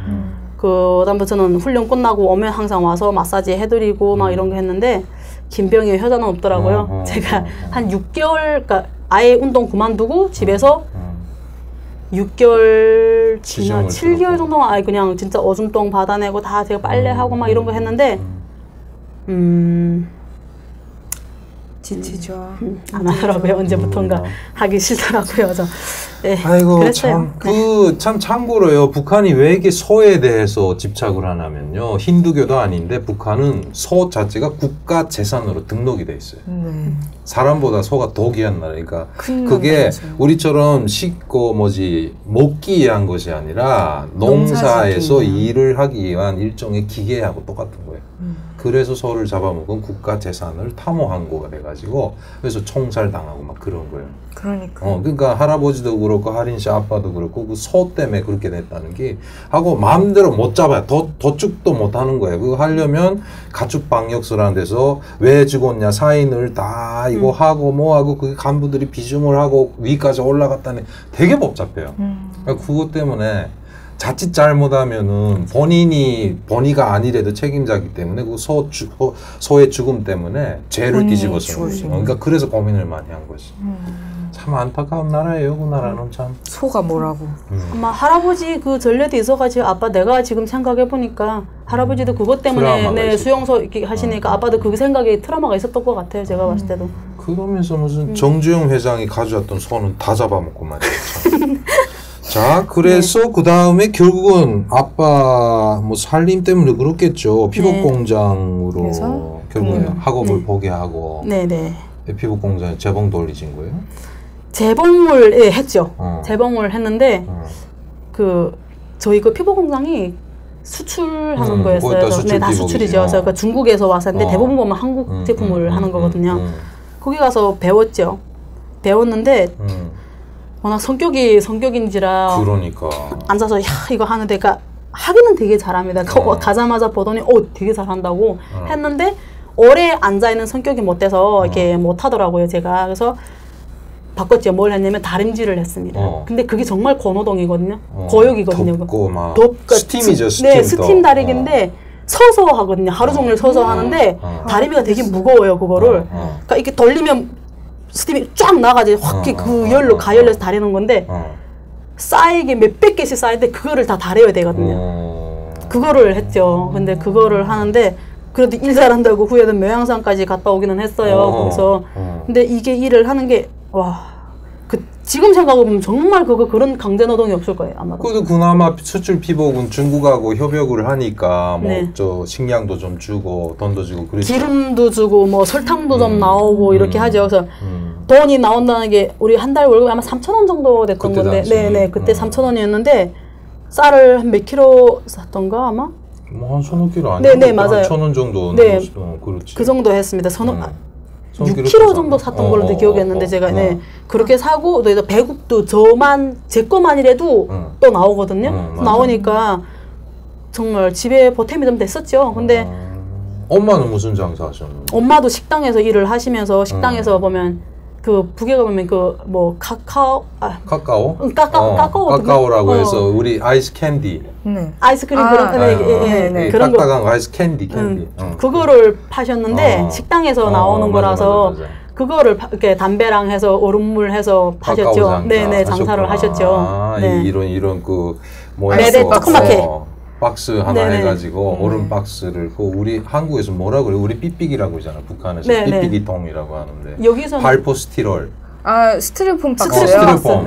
그 다음부터는 훈련 끝나고 오면 항상 와서 마사지 해드리고 막 이런 거 했는데 긴병에 효자는 없더라고요. 제가 한 6개월, 그러니까 아예 운동 그만두고 집에서 6개월 지나 7개월 정도만 아예 그냥 진짜 어중동 받아내고 다 제가 빨래하고 막 이런 거 했는데 지치죠. 안 하더라고요. 언제부턴가 하기 싫더라고요. 그래서 네, 아이고 그랬어요. 참 참고로요. 북한이 왜 이렇게 소에 대해서 집착을 하냐면요. 힌두교도 아닌데 북한은 소 자체가 국가 재산으로 등록이 돼 있어요. 사람보다 소가 더 귀한 나라니까. 그게 우리처럼 먹기 위한 것이 아니라 농사에서 일을 하기 위한 일종의 기계하고 똑같은 거예요. 그래서 소를 잡아먹은 국가 재산을 탐호한 거가 돼가지고 그래서 총살 당하고 막 그런 거예요. 그러니까 할아버지도 그렇고 할인 씨 아빠도 그렇고 그 소 때문에 그렇게 됐다는 게 하고 마음대로 못 잡아요. 도축도 못 하는 거예요. 그거 하려면 가축 방역소라는 데서 왜 죽었냐 사인을 다 이거 하고 뭐 하고 그 간부들이 비중을 하고 위까지 올라갔다니 되게 복잡해요. 그러니까 그것 때문에 자칫 잘못하면은 본의가 아니래도 책임자기 때문에 그 소의 죽음 때문에 죄를 뒤집어서 그러니까 그래서 고민을 많이 한 거지. 참 안타까운 나라예요, 그 나라는 참. 소가 뭐라고? 아마 할아버지 그 전례도 있어가지고 아빠 내가 지금 생각해 보니까 할아버지도 그것 때문에 네, 수용소 이렇게 하시니까 아빠도 그 생각에 트라우마가 있었던 것 같아요. 제가 봤을 때도. 그러면서 무슨 정주영 회장이 가져왔던 소는 다 잡아먹고 말이야. 자, 그래서 그 다음에 결국은 아빠 뭐 살림 때문에 그렇겠죠. 피복 공장으로 결국에 학업을 포기하고. 네네. 피복 공장에 재봉 돌리신 거예요? 재봉을 했죠. 재봉을 했는데 그 저희 그 피복 공장이 수출하는 거였어요. 네, 다 수출이죠. 그래서 그 중국에서 왔었는데 대부분 보면 한국 제품을 하는 거거든요. 거기 가서 배웠죠. 배웠는데 워낙 성격인지라 그러니까 앉아서 야 이거 하는데 그러니까 하기는 되게 잘합니다. 가자마자 보더니 되게 잘한다고 했는데 오래 앉아있는 성격이 못 돼서 이렇게 못 하더라고요. 제가 그래서 바꿨죠. 뭘 했냐면 다림질을 했습니다. 근데 그게 정말 권호동이거든요. 고역이거든요. 덥고 막 덥고 스팀이죠. 네, 스팀 다리기인데 서서 하거든요. 하루 종일 서서 하는데 다리미가 되게 무거워요. 그거를 그러니까 이렇게 돌리면 스팀이 쫙 나가지 확 그 열로 가열려서 다리는 건데 쌓이게 몇백 개씩 쌓이는데 그거를 다 다려야 되거든요. 그거를 했죠. 근데 그거를 하는데 그래도 일 잘한다고 후에는 묘양산까지 갔다 오기는 했어요. 그래서 근데 이게 일을 하는 게 지금 생각해보면 정말 그런 강제노동이 없을 거예요. 아마도. 그래도 그나마 수출 피복은 중국하고 협력을 하니까 뭐 저 식량도 좀 주고 돈도 주고 그렇죠. 기름도 주고 뭐 설탕도 좀 나오고 이렇게 하죠. 그래서 돈이 나온다는 게 우리 한 달 월급이 아마 3,000원 정도 됐던 건데, 네네 그때 3,000원이었는데 쌀을 한 몇 킬로 샀던가 아마? 뭐 한 1,000원 아니에요? 네네 맞아요. 1,000원 정도. 네, 그렇지. 그 정도 했습니다. 6kg 정도 샀던 걸로 기억했는데 제가 그렇게 사고 또 배국도 제 것만이라도 또 나오거든요. 나오니까 정말 집에 보탬이 좀 됐었죠. 근데 엄마는 무슨 장사 하셨는데? 엄마도 식당에서 일을 하시면서 식당에서 보면 그 북에 가보면 그 뭐 카카오? 카카오라고 해서 우리 아이스 캔디. 아이스크림 그런 거. 딱딱한 아이스 캔디. 그거를 파셨는데 식당에서 나오는 거라서 그거를 이렇게 담배랑 해서 얼음물 해서 파셨죠. 네네 장사를 하셨죠. 네. 이런 그 뭐야? 조그맣게. 박스 하나 해가지고 얼음 박스를 우리 한국에서 뭐라 그래? 우리 삐삐기라고 하잖아. 북한에서 삐삐기통이라고 하는데. 여기서는 발포스티롤. 스티로폼 박스요? 스티로폼.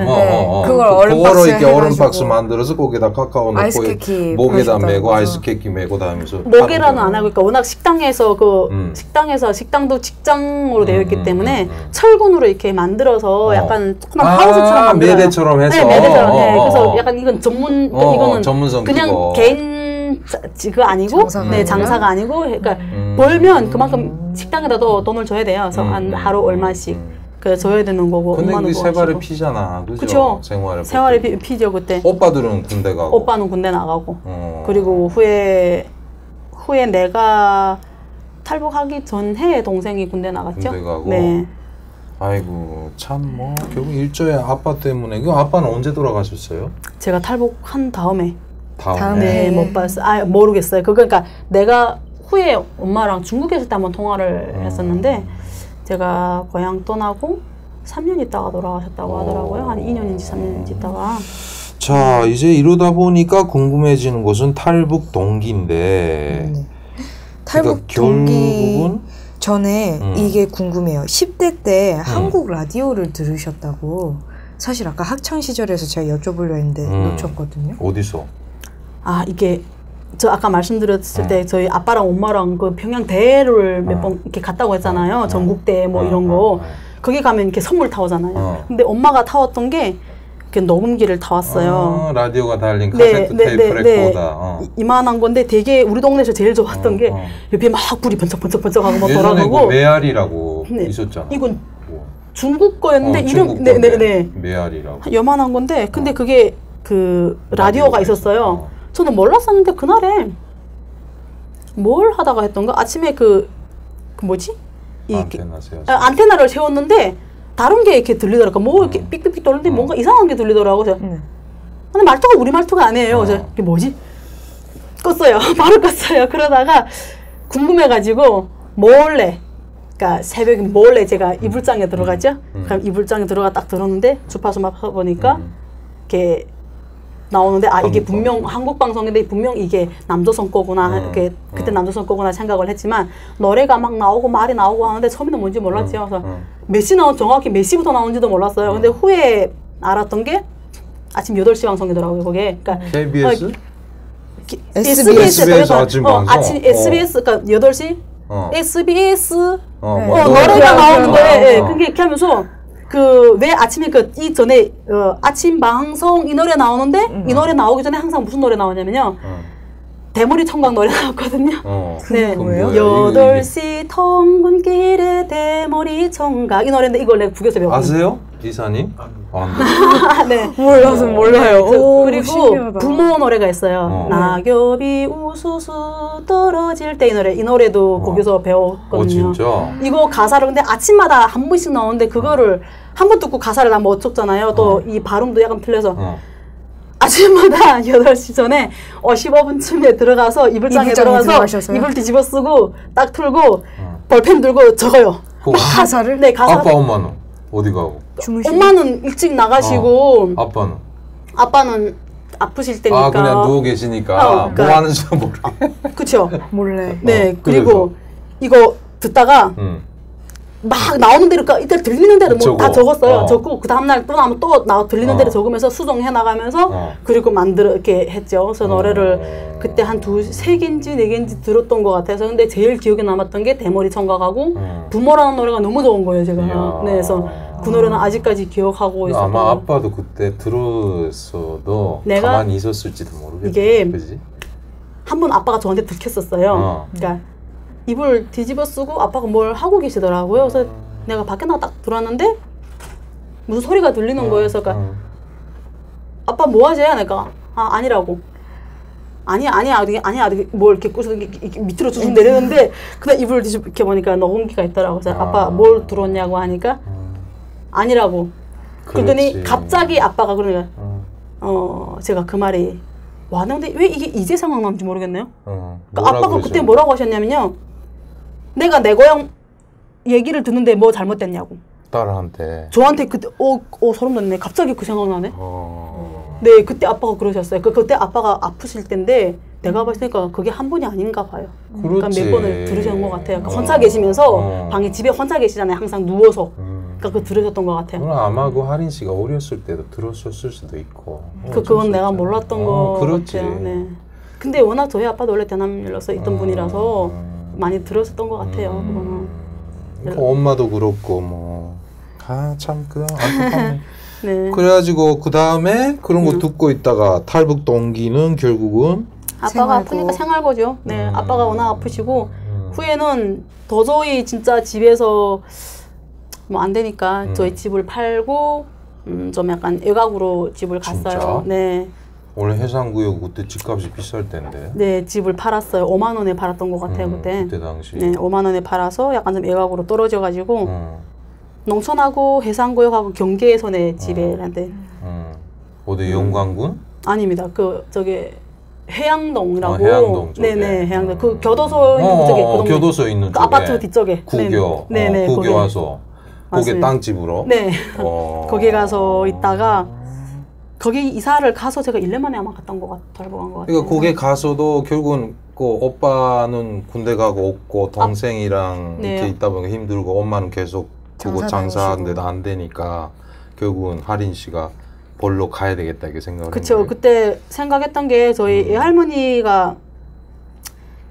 그걸 얼음 박스 이렇게 얼음 박스 만들어서 거기다 카카오 넣고 목에다 메고 아이스케이크 메고 다니면서. 목에라는 안 하고 그러니까 워낙 식당에서 식당도 직장으로 되어 있기 때문에 철근으로 이렇게 만들어서 약간 조그만 하우스처럼 만들어요. 매대처럼 해서. 네, 매대처럼. 그래서 약간 이건 이거는 전문성 그냥 끼고. 개인 그거 아니고 장사가 아니고 그러니까 벌면 그만큼 식당에다도 돈을 줘야 돼요. 그래서 한 하루 얼마씩. 줘야 되는 거고. 근데 그게 세발을 피잖아, 그죠? 생활에 피죠 그때. 오빠들은 군대 가고. 오빠는 군대 나가고. 그리고 후에 내가 탈북하기 전해 동생이 군대 나갔죠. 군대 가고. 네. 아이고 참 뭐 결국 일조에 아빠 때문에. 그 아빠는 언제 돌아가셨어요? 제가 탈북한 다음에. 다음에. 네, 못 봤어요. 모르겠어요. 그러니까 내가 후에 엄마랑 중국에 있을 때 한번 통화를 했었는데. 제가 고향 떠나고 3년 있다가 돌아가셨다고 하더라고요. 한 2년인지 3년인지 있다가. 자, 이제 이러다 보니까 궁금해지는 것은 탈북 동기인데. 탈북 동기 전에 이게 궁금해요. 10대 때 한국 라디오를 들으셨다고. 사실 아까 학창 시절에서 제가 여쭤보려 했는데 놓쳤거든요. 어디서? 이게 저 아까 말씀드렸을 때 저희 아빠랑 엄마랑 그 평양 대회를 몇 번 이렇게 갔다고 했잖아요. 전국대회 뭐 이런 거. 거기 가면 이렇게 선물 타오잖아요. 근데 엄마가 타왔던 게 이렇게 녹음기를 타왔어요. 라디오가 달린 카세트 테이프 레코더. 이만한 건데 되게 우리 동네에서 제일 좋았던 게 옆에 막 불이 번쩍번쩍하고 막 예전에 돌아가고. 그 메아리라고 있었잖아. 이건 중국 거였는데 중국 메아리라고. 요만한 건데 근데 그게 그 라디오가 있었어요. 저는 몰랐었는데 그날에 뭘 하다가 했던가 아침에 그 뭐지? 안테나를 세웠는데 다른 게 이렇게 들리더라고요. 뭐 이렇게 삑삑삑 돌리는데 뭔가 이상한 게 들리더라고요. 근데 말투가 우리 말투가 아니에요. 그래서 이게 뭐지? 껐어요. 바로 껐어요. 그러다가 궁금해가지고 몰래, 그러니까 새벽에 몰래 제가 이불장에 들어가죠. 그럼 이불장에 들어가 딱 들었는데 주파수 막 보니까 이렇게 나오는데 이게 분명 한국 방송인데 분명 이게 남조선 거구나 이렇게 그때 남조선 거구나 생각을 했지만 노래가 막 나오고 말이 나오고 하는데 처음에는 뭔지 몰랐죠. 그래서 몇 시 정확히 몇 시부터 나오는지도 몰랐어요. 근데 후에 알았던 게 아침 8시 방송이더라고요, 그게. 그러니까 KBS? SBS 아침 방송. 아침 SBS 그러니까 8시 SBS 뭐 노래가 나오는 거예요. 그게 이렇게 하면서 그 왜 아침에 그 이 전에 아침 방송 이 노래 나오는데 이 노래 나오기 전에 항상 무슨 노래 나오냐면요. 대머리 청각 노래 나왔거든요. 네. 뭐예요? 8시 통근길에 대머리 청각 이 노래인데 이걸 내가 북에서 배웠거든요. 아세요? 이사님? 네. 몰라서 몰라요. 오, 그리고 신기하다. 부모 노래가 있어요. 낙엽이 우수수 떨어질 때 이 노래도 거기서 배웠거든요. 진짜? 이거 가사를 근데 아침마다 한 번씩 나오는데 그거를 한 번 듣고 가사를 다 못 적잖아요. 또 이 발음도 약간 틀려서 아침마다 8시 전에 15분쯤에 들어가서 이불장에 들어가서 들어가셔서요? 이불 뒤집어 쓰고 딱 틀고 볼펜 들고 적어요. 가사를? 네, 가사. 아빠 엄마는 어디 가고? 엄마는 일찍 나가시고 아빠는 아프실 때니까. 그냥 누워 계시니까 뭐 하는지도 모르게. 그쵸. 몰래. 네, 그리고 이거 듣다가 막 나오는 대로 이때 들리는 대로 뭐 다 적었어요. 적고 그 다음날 또 나오면 또 들리는 대로 적으면서 수정해 나가면서 그리고 만들어 이렇게 했죠. 그래서 노래를 그때 한 3개인지 4개인지 들었던 것 같아서 근데 제일 기억에 남았던 게 대머리 청각하고 부모라는 노래가 너무 좋은 거예요, 제가. 네, 그래서 그 노래는 아직까지 기억하고 있어요. 아마 아빠도 그때 들었어도 내가 가만히 있었을지도 모르겠네. 이게 그지? 한 번 아빠가 저한테 들켰었어요. 그러니까 이불 뒤집어 쓰고 아빠가 뭘 하고 계시더라고요. 그래서 내가 밖에 나가 딱 들어왔는데 무슨 소리가 들리는 거예요. 그래서 그러니까 아빠 뭐 하지? 내가 아니라고. 아니야 뭘 이렇게 꾸서 밑으로 쭉 내리는데 그냥 이불을 뒤집어 이렇게 보니까 녹음기가 있더라고. 그래서 아빠 뭘 들었냐고 하니까 아니라고. 그랬더니 갑자기 아빠가 그러니까 제가 그 말이 와, 근데 왜 이게 이제 생각나는지 모르겠네요. 그러니까 아빠가 그때 뭐라고 하셨냐면요. 내가 내 고향 얘기를 듣는데 뭐 잘못됐냐고. 딸한테. 저한테 그때 소름 돋네. 갑자기 그 생각나네. 네, 그때 아빠가 그러셨어요. 그때 아빠가 아프실 텐데 내가 봤을 때 그게 한 번이 아닌가 봐요. 그러니까 몇 번을 들으셨는 것 같아요. 그러니까 혼자 계시면서 방에 집에 혼자 계시잖아요. 항상 누워서. 그러니까 그거 들으셨던 것 같아요. 그럼 아마 그 하린 씨가 어렸을 때도 들었을 수도 있고. 그건 내가 몰랐던 거 그렇지. 같아요. 네. 근데 워낙 저희 아빠도 원래 대남일로서 있던 분이라서 많이 들었었던 것 같아요. 그거는. 그러니까 엄마도 그렇고 뭐. 참 그 안타깝네. 네. 그래가지고 그 다음에 그런 거 듣고 있다가 탈북 동기는 결국은 아빠가 아프니까 생활고죠. 네, 아빠가 워낙 아프시고 후에는 도저히 진짜 집에서 뭐 안 되니까 저희 집을 팔고 좀 약간 외곽으로 집을 갔어요. 진짜? 네. 원래 해상구역 그때 집값이 비쌀 때인데. 네, 집을 팔았어요. 5만 원에 팔았던 것 같아요 그때. 그때 당시. 네, 5만 원에 팔아서 약간 좀 외곽으로 떨어져가지고 농촌하고 해상구역하고 경계선의 집에란데. 어디 영광군? 아닙니다. 저기 해양동이라고. 해양동 쪽에. 네네, 해양동. 그 교도소 있는 그쪽에. 교도소 있는 그 쪽에. 아파트 뒤쪽에. 구교. 네네. 구교 와서. 거기 맞습니다. 땅집으로. 네. 거기 가서 있다가 거기 이사를 가서 제가 1년 만에 아마 갔던 것 같아요. 그러니까 거기 가서도 결국은 그 오빠는 군대 가고 없고 동생이랑 네. 이렇게 있다 보니까 힘들고 엄마는 계속 그거 장사하는데도 안 되니까 결국은 하린 씨가 벌로 가야 되겠다 이렇게 생각을 그쵸. 했는데. 그때 생각했던 게 저희 애할머니가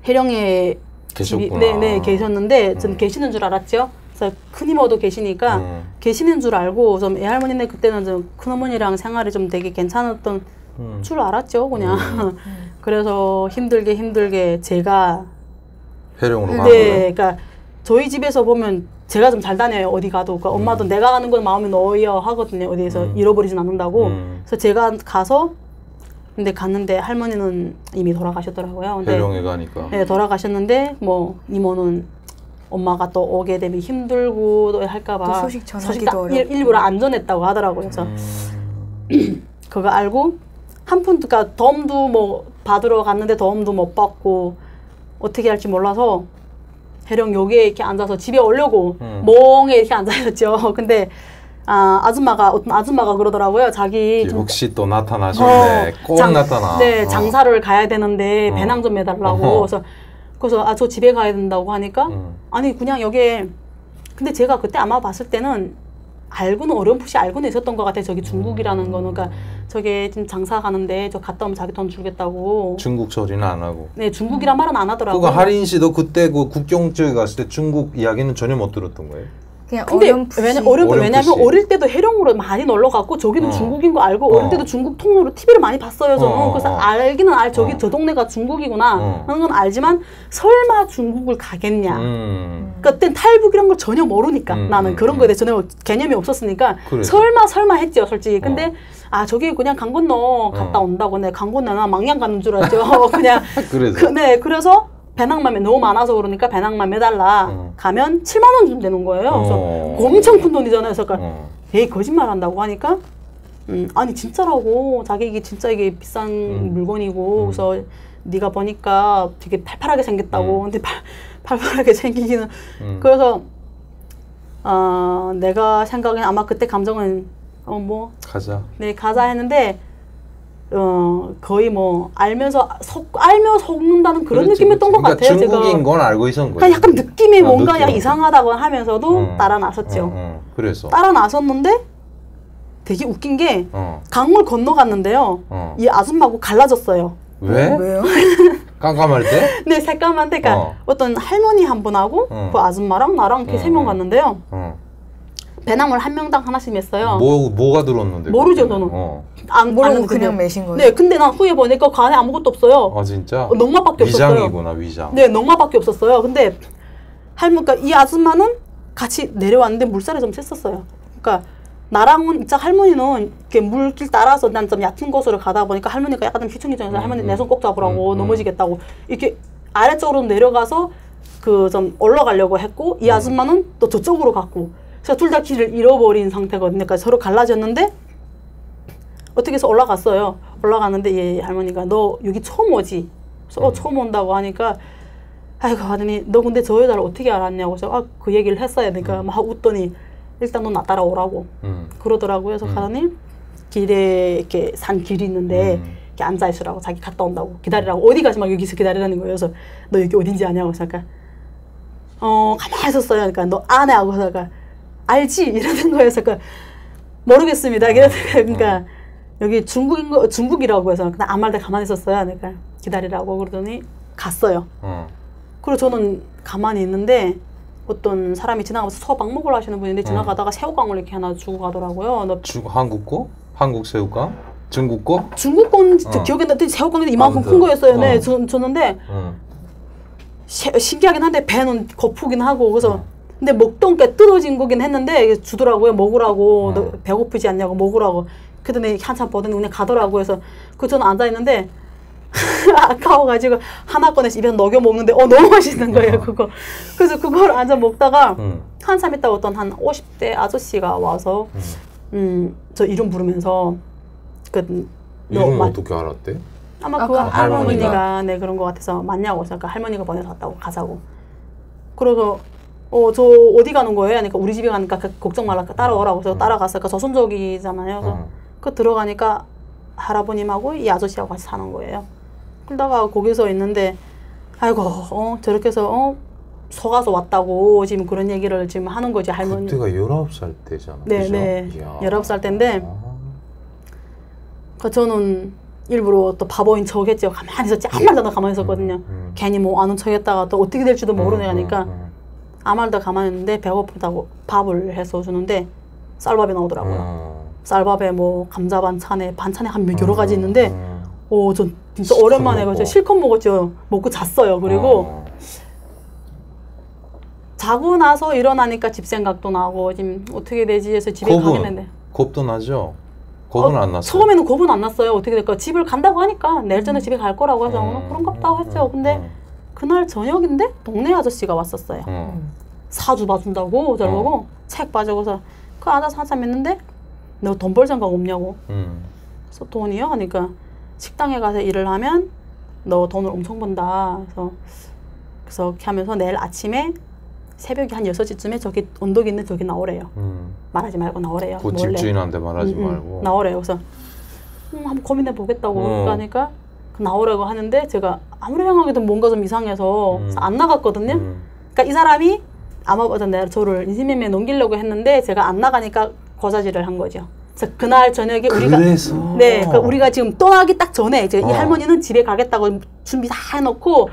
해령에 계셨구나. 네네 계셨는데 저는 계시는 줄 알았죠. 그래서 큰이모도 계시니까 계시는 줄 알고 좀 애할머니네 그때는 좀 큰어머니랑 생활이 좀 되게 괜찮았던 줄 알았죠. 그냥 그래서 힘들게 제가 해령으로 간 네, 거예요? 그러니까 저희 집에서 보면 제가 좀 잘 다녀요. 어디 가도. 그러니까 엄마도 내가 가는 건 마음이 놓여 하거든요. 어디에서 잃어버리진 않는다고. 그래서 제가 가서 근데 갔는데 할머니는 이미 돌아가셨더라고요. 근데 해령에 가니까. 네, 돌아가셨는데 뭐 이모는 엄마가 또 오게 되면 힘들고 또 할까봐 소식 전하기도 어렵고 일부러 안 전했다고 하더라고요. 그래서 그거 알고 한 푼, 그러니까 덤도 뭐 받으러 갔는데 덤도 못 받고 어떻게 할지 몰라서 해령 여기에 이렇게 앉아서 집에 오려고 멍에 이렇게 앉아 있었죠. 근데 어떤 아줌마가 그러더라고요. 자기 혹시 또 나타나셨네. 꼭 나타나. 네, 장사를 가야 되는데 배낭 좀 매달라고. 그래서 저 집에 가야 된다고 하니까 아니 그냥 여기에, 근데 제가 그때 아마 봤을 때는 알고는 어렴풋이 알고는 있었던 것 같아요. 저기 중국이라는 거는. 그러니까 저게 지금 장사 가는데 저 갔다 오면 자기 돈 주겠다고. 중국 처리는 안 하고. 네, 중국이란 말은 안 하더라고요. 그거 하린 씨도 그때 그 국경 쪽에 갔을 때 중국 이야기는 전혀 못 들었던 거예요? 그냥 근데 어렴풋이. 왜냐면 어릴 때도 해령으로 많이 놀러 갔고 저기도 중국인 거 알고 어릴 때도 중국 통로로 TV를 많이 봤어요. 저는. 그래서 알기는 저기 저 동네가 중국이구나 하는 건 알지만 설마 중국을 가겠냐. 그땐 탈북이란 걸 전혀 모르니까 나는 그런 거에 대해서 전혀 개념이 없었으니까 그래서. 설마 했죠 솔직히. 근데 저기 그냥 강 건너 갔다 온다고. 내 강 건너나 망양 가는 줄 알죠. 그냥 그래서 배낭만 너무 많아서 그러니까 배낭만 매달라. 가면 7만 원 주면 되는 거예요. 그래서 엄청 큰 돈이잖아요. 그래서 에이 거짓말 한다고 하니까 아니 진짜라고. 자기 이게 진짜 이게 비싼 물건이고 그래서 네가 보니까 되게 팔팔하게 생겼다고. 근데 팔팔하게 생기기는 그래서 내가 생각엔 아마 그때 감정은 뭐 가자. 네 가자 했는데 거의 뭐 알며 속는다는 그런 느낌이었던 것 같아요. 중국인 건 알고 있었던 거예요. 약간 느낌이 뭔가 그냥 이상하다고 하면서도 따라 나섰죠. 그래서 따라 나섰는데 되게 웃긴 게 강물 건너갔는데요. 이 아줌마하고 갈라졌어요. 왜? 왜요? 깜깜할 때? 네, 새까만데 그러니까 어떤 할머니 한 분하고 그 아줌마랑 나랑 이렇게 3명 갔는데요. 배낭물 한 명당 하나씩 맸어요. 뭐가 들었는데? 모르죠, 저는. 모르고 그냥 매신 거예요? 네, 근데 난 후에 보니까 그 안에 아무것도 없어요. 아, 진짜? 넉마밖에 없었어요. 위장이구나, 위장. 네, 넉마밖에 없었어요. 근데 그러니까 이 아줌마는 같이 내려왔는데 물살이 좀 셌었어요. 그러니까 나랑은 진짜 할머니는 이렇게 물길 따라서 난 좀 얕은 곳으로 가다 보니까 할머니가 약간 좀 휘청휘청해서 할머니 내 손 꼭 잡으라고 넘어지겠다고 이렇게 아래쪽으로 내려가서 그 좀 올라가려고 했고 이 아줌마는 또 저쪽으로 갔고 그래서 둘 다 길을 잃어버린 상태거든요. 그러니까 서로 갈라졌는데 어떻게 해서 올라갔어요. 올라갔는데 이 할머니가 너 여기 처음 오지? 그래서 처음 온다고 하니까 아이고 하더니 너 근데 저 여자를 어떻게 알았냐고 해서 그 얘기를 했어야 되니까 막 웃더니 일단 너 나 따라오라고 그러더라고요. 그래서 가더니 길에 이렇게 산 길이 있는데 이렇게 앉아있으라고 자기 갔다 온다고 기다리라고 어디 가지 막 여기서 기다리라는 거예요. 그래서 너 여기 어딘지 아냐고 해서 가만히 있었어요. 그러니까 너 아네 하고 해서 알지? 이러는 거예요. 그래서 모르겠습니다. 그러니까 여기 중국이라고 해서 그냥 아무 말도 가만히 있었어요. 그러니까 기다리라고 그러더니 갔어요. 그리고 저는 가만히 있는데 어떤 사람이 지나가면서 소박 먹으러 하시는 분인데 지나가다가 새우깡을 이렇게 하나 주고 가더라고요. 한국 거? 한국 새우깡? 중국 거? 중국 건 기억이 안 나는데 새우깡이 이만큼 큰 거였어요. 네, 줬는데 신기하긴 한데 배는 고프긴 하고 그래서 근데 먹던 게 떨어진 거긴 했는데 주더라고요. 먹으라고. 너 배고프지 않냐고 먹으라고. 그러더니 한참 보더니 그냥 가더라고요. 그래서 저는 앉아있는데 아까워가지고 하나 꺼내서 입에 녹여 먹는데 너무 맛있는 거예요. 그거. 그래서 그걸 앉아 먹다가 한참 있다가 어떤 한 50대 아저씨가 와서 저 이름 부르면서 이름 어떻게 알았대? 아마 그 할머니가 네 그런 거 같아서 맞냐고 해서 할머니가 보내서 왔다고 가자고. 그래서 저 어디 가는 거예요? 그러니까 우리 집에 가니까 걱정 말라 따라오라고 해서 따라갔으니까 저손족이잖아요. 그래서 그 들어가니까 할아버님하고 이 아저씨하고 같이 사는 거예요. 그러다가 거기서 있는데 아이고 저렇게 해서 속아서 왔다고 지금 그런 얘기를 지금 하는 거지 할머니. 그때가 19살 때잖아. 네네. 19살 때인데 저는 일부러 또 바보인 척했죠. 가만히 있었지. 한 말도 안 가만히 있었거든요. 괜히 뭐 아는 척했다가 또 어떻게 될지도 모르니까 아무 말도 가만히 있는데 배고프다고 밥을 해서 주는데 쌀밥이 나오더라고요. 쌀밥에 뭐 감자 반찬에 한 여러 가지 있는데 전 진짜 오랜만에 그죠 실컷 먹었죠. 먹고 잤어요. 그리고 자고 나서 일어나니까 집 생각도 나고 지금 어떻게 되지 해서 집에 가겠는데 겁도 나죠? 겁은 안 났어요? 처음에는 겁은 안 났어요. 어떻게 될까? 집을 간다고 하니까 내일 전에 집에 갈 거라고 해서 그런가 보다 했죠. 근데 그날 저녁인데 동네 아저씨가 왔었어요. 사주 봐준다고 저러고 책 봐주고서 그 앉아서 한참 했는데 너 돈 벌 생각 없냐고. 그래서 돈이요? 하니까 식당에 가서 일을 하면 너 돈을 엄청 번다. 그래서 이렇게 하면서 내일 아침에 새벽에 한 6시쯤에 저기 언덕 있는 저기 나오래요. 말하지 말고 나오래요. 그 집주인한테 말하지 말고. 나오래요. 그래서 한번 고민해 보겠다고 하니까 나오라고 하는데 제가 아무리 생각해도 뭔가 좀 이상해서 안 나갔거든요. 그러니까 이 사람이 아마 저를 인신매매에 넘기려고 했는데 제가 안 나가니까 거사질을 한 거죠. 그래서 그날 저녁에 우리가 그러니까 우리가 지금 떠나기 딱 전에 이제 이 할머니는 집에 가겠다고 준비 다 해놓고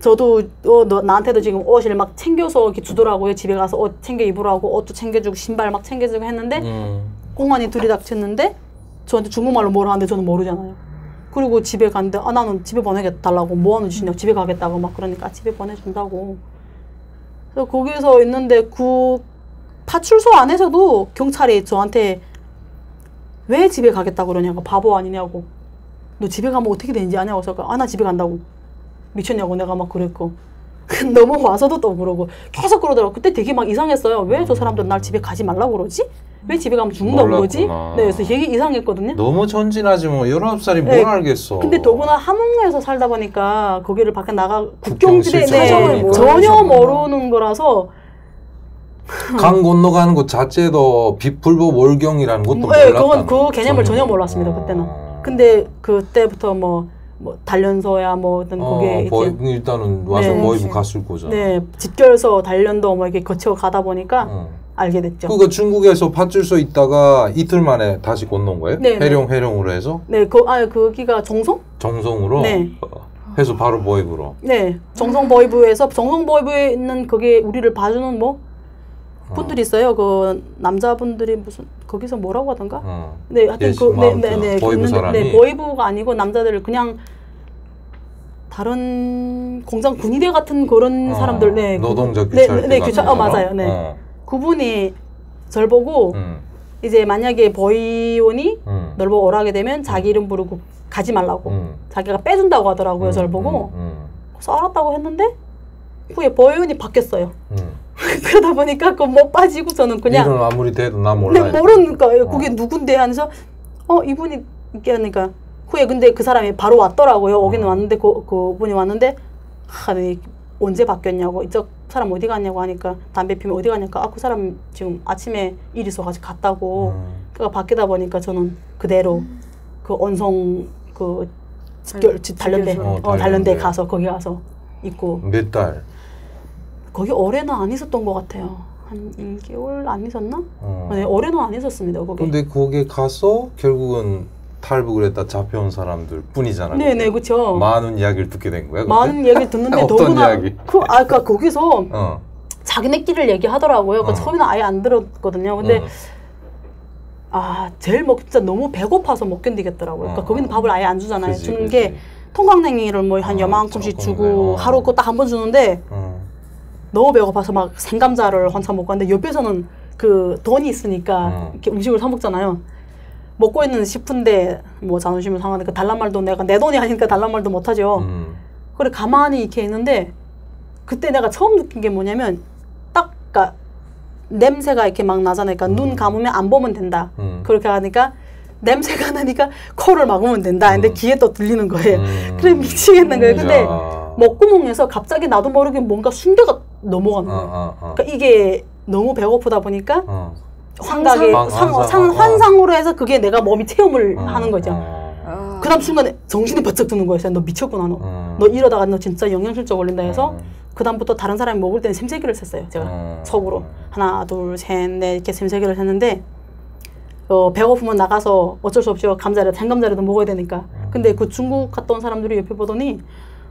저도 너 나한테도 지금 옷을 막 챙겨서 이렇게 주더라고요. 집에 가서 옷 챙겨 입으라고 옷도 챙겨주고 신발 막 챙겨주고 했는데 공안이 들이닥쳤는데 저한테 중국말로 뭐라 하는데 저는 모르잖아요. 그리고 집에 갔는데 나는 집에 보내달라고 뭐하는 짓이냐고 집에 가겠다고 막 그러니까 집에 보내준다고. 그래서 거기서 있는데 그 파출소 안에서도 경찰이 저한테 왜 집에 가겠다고 그러냐고 바보 아니냐고 너 집에 가면 어떻게 되는지 아냐고 해서 나 집에 간다고 미쳤냐고 내가 막 그랬고 너무 와서도 또 그러고 계속 그러더라고. 그때 되게 막 이상했어요. 왜 저 사람들 날 집에 가지 말라고 그러지? 왜 집에 가면 죽는다고 그러지? 네, 그래서 되게 이상했거든요. 너무 전진하지 뭐 19살이 뭘 알겠어. 근데 더구나 함흥에서 살다 보니까 거기를 밖에 나가 국경지대 전혀 모르는 거라서 강 건너가는 것 자체도 비풀보 월경이라는 것도 몰랐다. 그건 그 개념을 전혀 몰랐습니다. 그때는. 근데 그때부터 뭐 단련소야 뭐 어떤 거기에 일단은 와서 모의부 갔을 거잖아. 네, 집결소 단련도 뭐 이렇게 거쳐 가다 보니까 알게 됐죠. 그거 중국에서 파출소 있다가 이틀 만에 다시 건너온 거예요? 네, 해령으로 해서? 네, 거기가 정성? 정성으로? 네. 해서 바로 모의부로? 네, 정성 모의부에서 정성 모의부에 있는 거기에 우리를 봐주는 뭐 분들이 있어요. 그 남자분들이 무슨 거기서 뭐라고 하던가? 네, 하여튼 모의부 사람이? 네, 모의부가 아니고 남자들을 그냥 다른 공장 군의대 같은 그런 사람들, 네, 노동자 규찰, 네, 규찰, 맞아요, 네. 그분이 절 보고 이제 만약에 보이원이 널 보고 오라게 되면 자기 이름 부르고 가지 말라고 자기가 빼준다고 하더라고요. 절 보고 그래서 알았다고 했는데 후에 보이원이 바뀌었어요. 그러다 보니까 그 못 빠지고 저는 그냥 이름 아무리 대도 나 몰라요. 네, 모르니까 그게 누군데 하면서 이분이 이렇게 하니까 후에 근데 그 사람이 바로 왔더라고요. 오기는 왔는데 그분이 왔는데 언제 바뀌었냐고 이쪽 사람 어디 갔냐고 하니까 담배 피면 어디 갔냐니까 그 사람 지금 아침에 일 있어가지고 갔다고. 그가 바뀌다 보니까 저는 그대로 그 언성 그 단련대 가서 거기 가서 있고. 몇 달? 거기 오래는 안 있었던 것 같아요. 한 1개월 안 있었나? 네, 오래는 안 있었습니다. 거기. 근데 거기 가서 결국은 탈북을 했다 잡혀온 사람들 뿐이잖아요. 네네, 그렇죠. 많은 이야기를 듣게 된 거야. 많은 이야기를 듣는데 더구나 그러니까 거기서 자기네끼리를 얘기하더라고요. 처음에는 아예 안 들었거든요. 근데 제일 진짜 너무 배고파서 못 견디겠더라고요. 그러니까 거기는 밥을 아예 안 주잖아요. 주는 게 통강냉이를 뭐 한 요만큼씩 주고 하루 거 딱 한 번 주는데 너무 배고파서 막 생감자를 한참 먹고 하는데 옆에서는 그 돈이 있으니까 이렇게 음식을 사 먹잖아요. 먹고 있는 싶은데 뭐 자존심을 상하니까 달란 말도 내가 내 돈이 아니니까 달란 말도 못하죠. 그래 가만히 이렇게 있는데 그때 내가 처음 느낀 게 뭐냐면 딱 그러니까 냄새가 이렇게 막 나잖아요. 그러니까 눈 감으면 안 보면 된다. 그렇게 하니까 냄새가 나니까 코를 막으면 된다. 근데 귀에 또 들리는 거예요. 그래 미치겠는 거예요. 근데 먹구멍에서 갑자기 나도 모르게 뭔가 순대가 넘어가는 거예요. 그러니까 이게 너무 배고프다 보니까 환각이 환상으로 해서 그게 내가 몸이 체험을 하는 거죠. 그 다음 순간에 정신이 번쩍 드는 거예요. 너 미쳤구나 너 이러다가 너 진짜 영양실조 걸린다 해서 그 다음부터 다른 사람이 먹을 때는 셈세기를 셌어요. 제가 속으로 하나 둘 셋 넷 이렇게 셈세기를 셌는데 배고프면 나가서 어쩔 수 없이 생감자라도 먹어야 되니까. 근데 그 중국 갔다 온 사람들이 옆에 보더니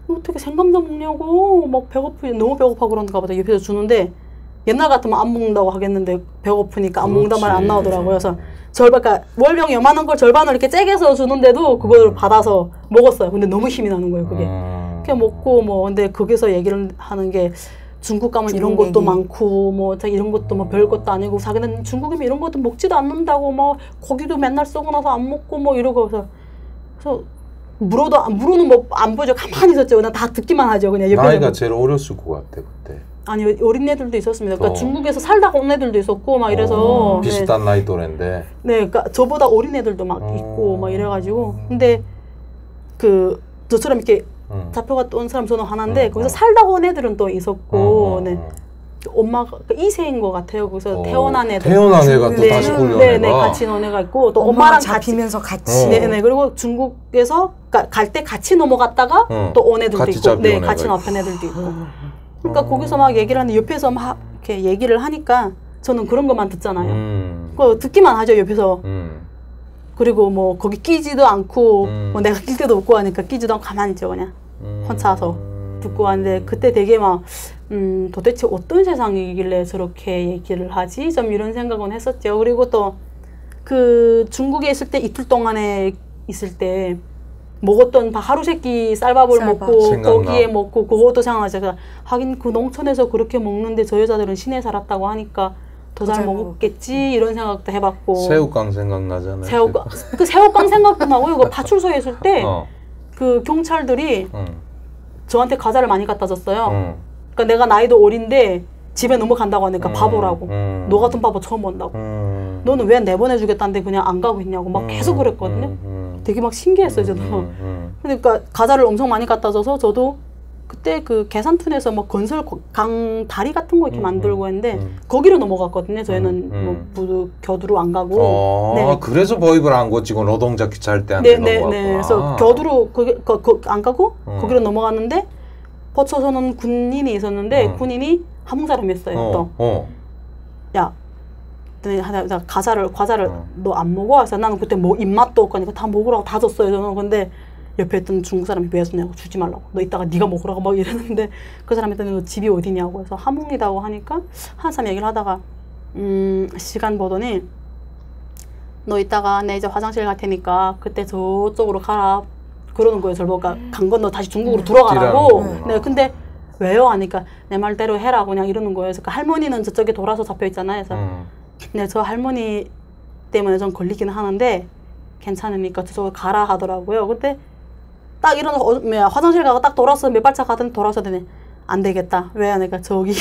어떻게 생감자 먹냐고 막 너무 배고파 그런가 보다. 옆에서 주는데 옛날 같으면 안 먹는다고 하겠는데 배고프니까 안 먹는단 말 안 나오더라고요. 그래서 그러니까 월병 요만한 걸 절반을 이렇게 째개서 주는데도 그걸 받아서 먹었어요. 근데 너무 힘이 나는 거예요, 그게. 그냥 먹고 근데 거기서 얘기를 하는 게 중국 가면 이런 것도 많고 뭐 이런 것도 뭐 별 것도 아니고 자기는 중국이면 이런 것도 먹지도 않는다고 막 고기도 맨날 썩고 나서 안 먹고 뭐 이러고 그래서 물어는 뭐 안 보죠. 가만히 있었죠. 그냥 다 듣기만 하죠. 그냥 나이가 제일 어렸을 것 같아 그때. 아니 어린 애들도 있었습니다. 그러니까 중국에서 살다가 온 애들도 있었고 막 이래서 비슷한 나이 또래인데. 네, 그러니까 저보다 어린 애들도 막 있고 막 이래가지고 근데 그 저처럼 이렇게 잡혀갔다 온 사람 저는 하나인데 거기서 살다 온 애들은 또 있었고 네. 엄마가 이세인 것 같아요. 그래서 태어난 애들 태어난 애가 또 다시 굴려온 네네 같이 논 애가 있고 또 엄마랑 잡히면서 같이 네네 그리고 중국에서 갈 때 같이 넘어갔다가 또 온 애들도 있고 네 같이 나편 애들도 있고 그러니까 거기서 막 얘기를 하는데 옆에서 막 이렇게 얘기를 하니까 저는 그런 것만 듣잖아요. 그 듣기만 하죠 옆에서. 그리고 뭐 거기 끼지도 않고 뭐 내가 낄 데도 없고 하니까 끼지도 않고 가만히 있죠 그냥 혼자서 듣고 왔는데 그때 되게 막 도대체 어떤 세상이길래 저렇게 얘기를 하지? 좀 이런 생각은 했었죠. 그리고 또 그 중국에 있을 때 이틀 동안에 있을 때 먹었던 하루 세끼 쌀밥을 먹고 생각나. 고기에 먹고 그것도 생각나죠. 하긴 그 농촌에서 그렇게 먹는데 저 여자들은 시내에 살았다고 하니까 더 잘 먹었겠지 이런 생각도 해봤고 새우깡 생각나잖아요. 새우깡 그 새우깡 생각도 나고 이거 파출소에 있을 때 그 경찰들이 저한테 과자를 많이 갖다 줬어요. 그러니까 내가 나이도 어린데 집에 넘어간다고 하니까 바보라고. 너 같은 바보 처음 본다고. 너는 왜 내보내주겠다는데 그냥 안 가고 있냐고 막 계속 그랬거든요. 되게 막 신기했어요 저도. 그러니까 과자를 엄청 많이 갖다 줘서 저도 그때 그 계산툰에서 뭐 건설 강 다리 같은 거 이렇게 만들고 했는데 거기로 넘어갔거든요. 저희는 뭐 겨두로 안 가고. 네. 그래서 보입을 안 고치고 노동자 할 때 한테 넘어갔구나. 네. 그래서 겨두로 안 가고 거기로 넘어갔는데 버쳐서는 군인이 있었는데 군인이 한국 사람이었어요. 또. 야, 과자를 너 안 먹어? 그래서 나는 그때 뭐 입맛도 없고 하니까 다 먹으라고 다 줬어요. 저는 근데 옆에 있던 중국 사람이 왜 줬냐고 주지 말라고 너 이따가 네가 먹으라고 막 이러는데 그 사람한테는 너 집이 어디냐고 해서 함흥이라고 하니까 한 사람 얘기를 하다가 시간 보더니 너 이따가 내 이제 화장실 갈 테니까 그때 저쪽으로 가라 그러는 거예요. 저를 보니까 간 건너 다시 중국으로 돌아가라고. 네, 근데 왜요? 하니까 내 말대로 해라 그냥 이러는 거예요. 그래서 그 할머니는 저쪽에 돌아서 잡혀 있잖아요. 그래서 네, 저 할머니 때문에 좀 걸리기는 하는데 괜찮으니까 저쪽으로 가라 하더라고요. 근데 딱 일어나서 화장실 가고 딱 돌아서 몇 발짝 가더니 돌아서 되네. 안 되겠다. 왜 하니까 저기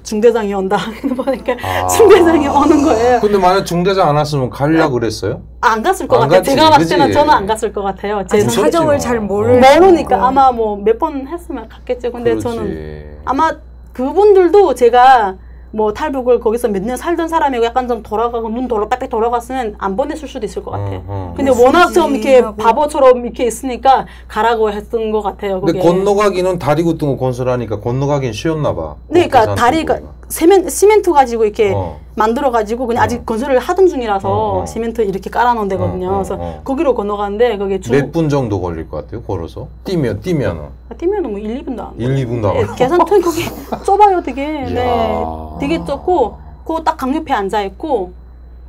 중대장이 온다. 보니까 중대장이 오는 거예요. 근데 만약 중대장 안 왔으면 가려고 그랬어요? 안 갔을 것 같아요. 제가 봤을 때는 저는 안 갔을 것 같아요. 제 사정을 잘 모르니까 아마 뭐 몇 번 했으면 갔겠죠. 근데 그렇지. 저는 아마 그분들도 제가 뭐 탈북을 거기서 몇 년 살던 사람이고 약간 좀 돌아가고 눈 빽빽 돌아갔으면 안 보냈을 수도 있을 것 같아요. 근데 워낙 좀 이렇게 바보처럼 이렇게 있으니까 가라고 했던 것 같아요. 근데 건너가기는 다리 굳은 거 건설하니까 건너가긴 쉬웠나 봐. 네, 그러니까 다리가 시멘트 가지고 이렇게 만들어 가지고 그냥 아직 건설을 하던 중이라서 시멘트 이렇게 깔아놓은 데거든요. 그래서 거기로 건너가는데 그게 몇 분 정도 걸릴 것 같아요? 걸어서? 뛰면은? 뛰면은 뭐 1, 2분도 안 1, 2분 나와요. 네, 계산통이 거기 좁아요, 되게. 네, 되게 좁고 그거 딱 강옆에 앉아 있고,